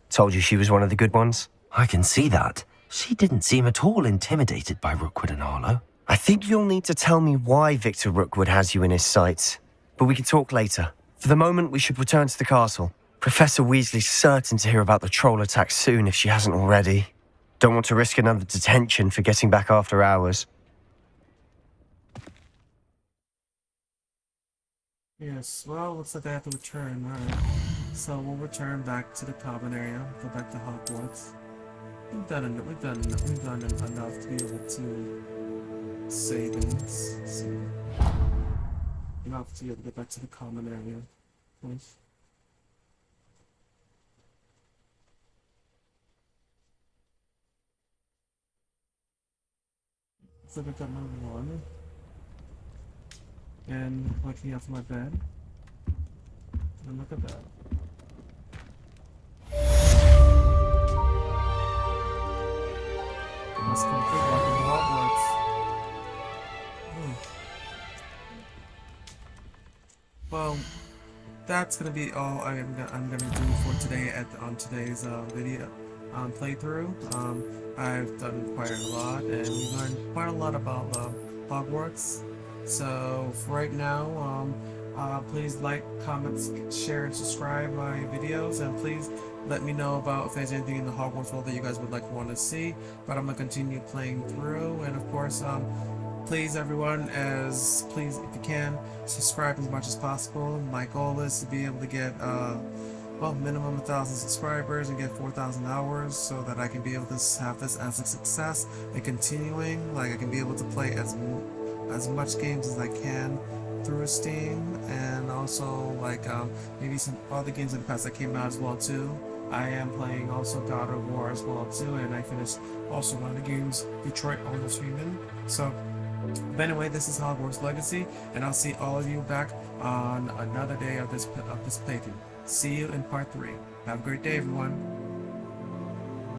Told you she was one of the good ones. I can see that. She didn't seem at all intimidated by Rookwood and Harlow. I think you'll need to tell me why Victor Rookwood has you in his sights, but we can talk later. For the moment, we should return to the castle. Professor Weasley's certain to hear about the troll attack soon if she hasn't already. Don't want to risk another detention for getting back after hours. yes, well, looks like I have to return. Alright, so we'll return back to the common area, go back to Hogwarts. We've done enough to be able to savings. So enough to be able to get back to the common area, of course. So I got my water and waking up from my bed. And look at that. Let's complete walking to Hogwarts. Well, that's gonna be all I'm gonna do for today on today's video playthrough. I've done quite a lot, and we learned quite a lot about Hogwarts. So for right now, Please like, comment, share, and subscribe my videos, and please let me know about if there's anything in the Hogwarts world that you guys would want to see. But I'm gonna continue playing through, and of course, please everyone, please if you can subscribe as much as possible. My goal is to be able to get well, minimum 1,000 subscribers and get 4,000 hours, so that I can be able to have this as a success and continuing. Like I can be able to play as much games as I can through Steam, and also like maybe some other games in the past that came out as well too. I am playing also God of War as well too, and I finished also one of the games, Detroit Almost Human. So, but anyway, this is Hogwarts Legacy, and I'll see all of you back on another day of this playthrough. See you in part 3. Have a great day, everyone.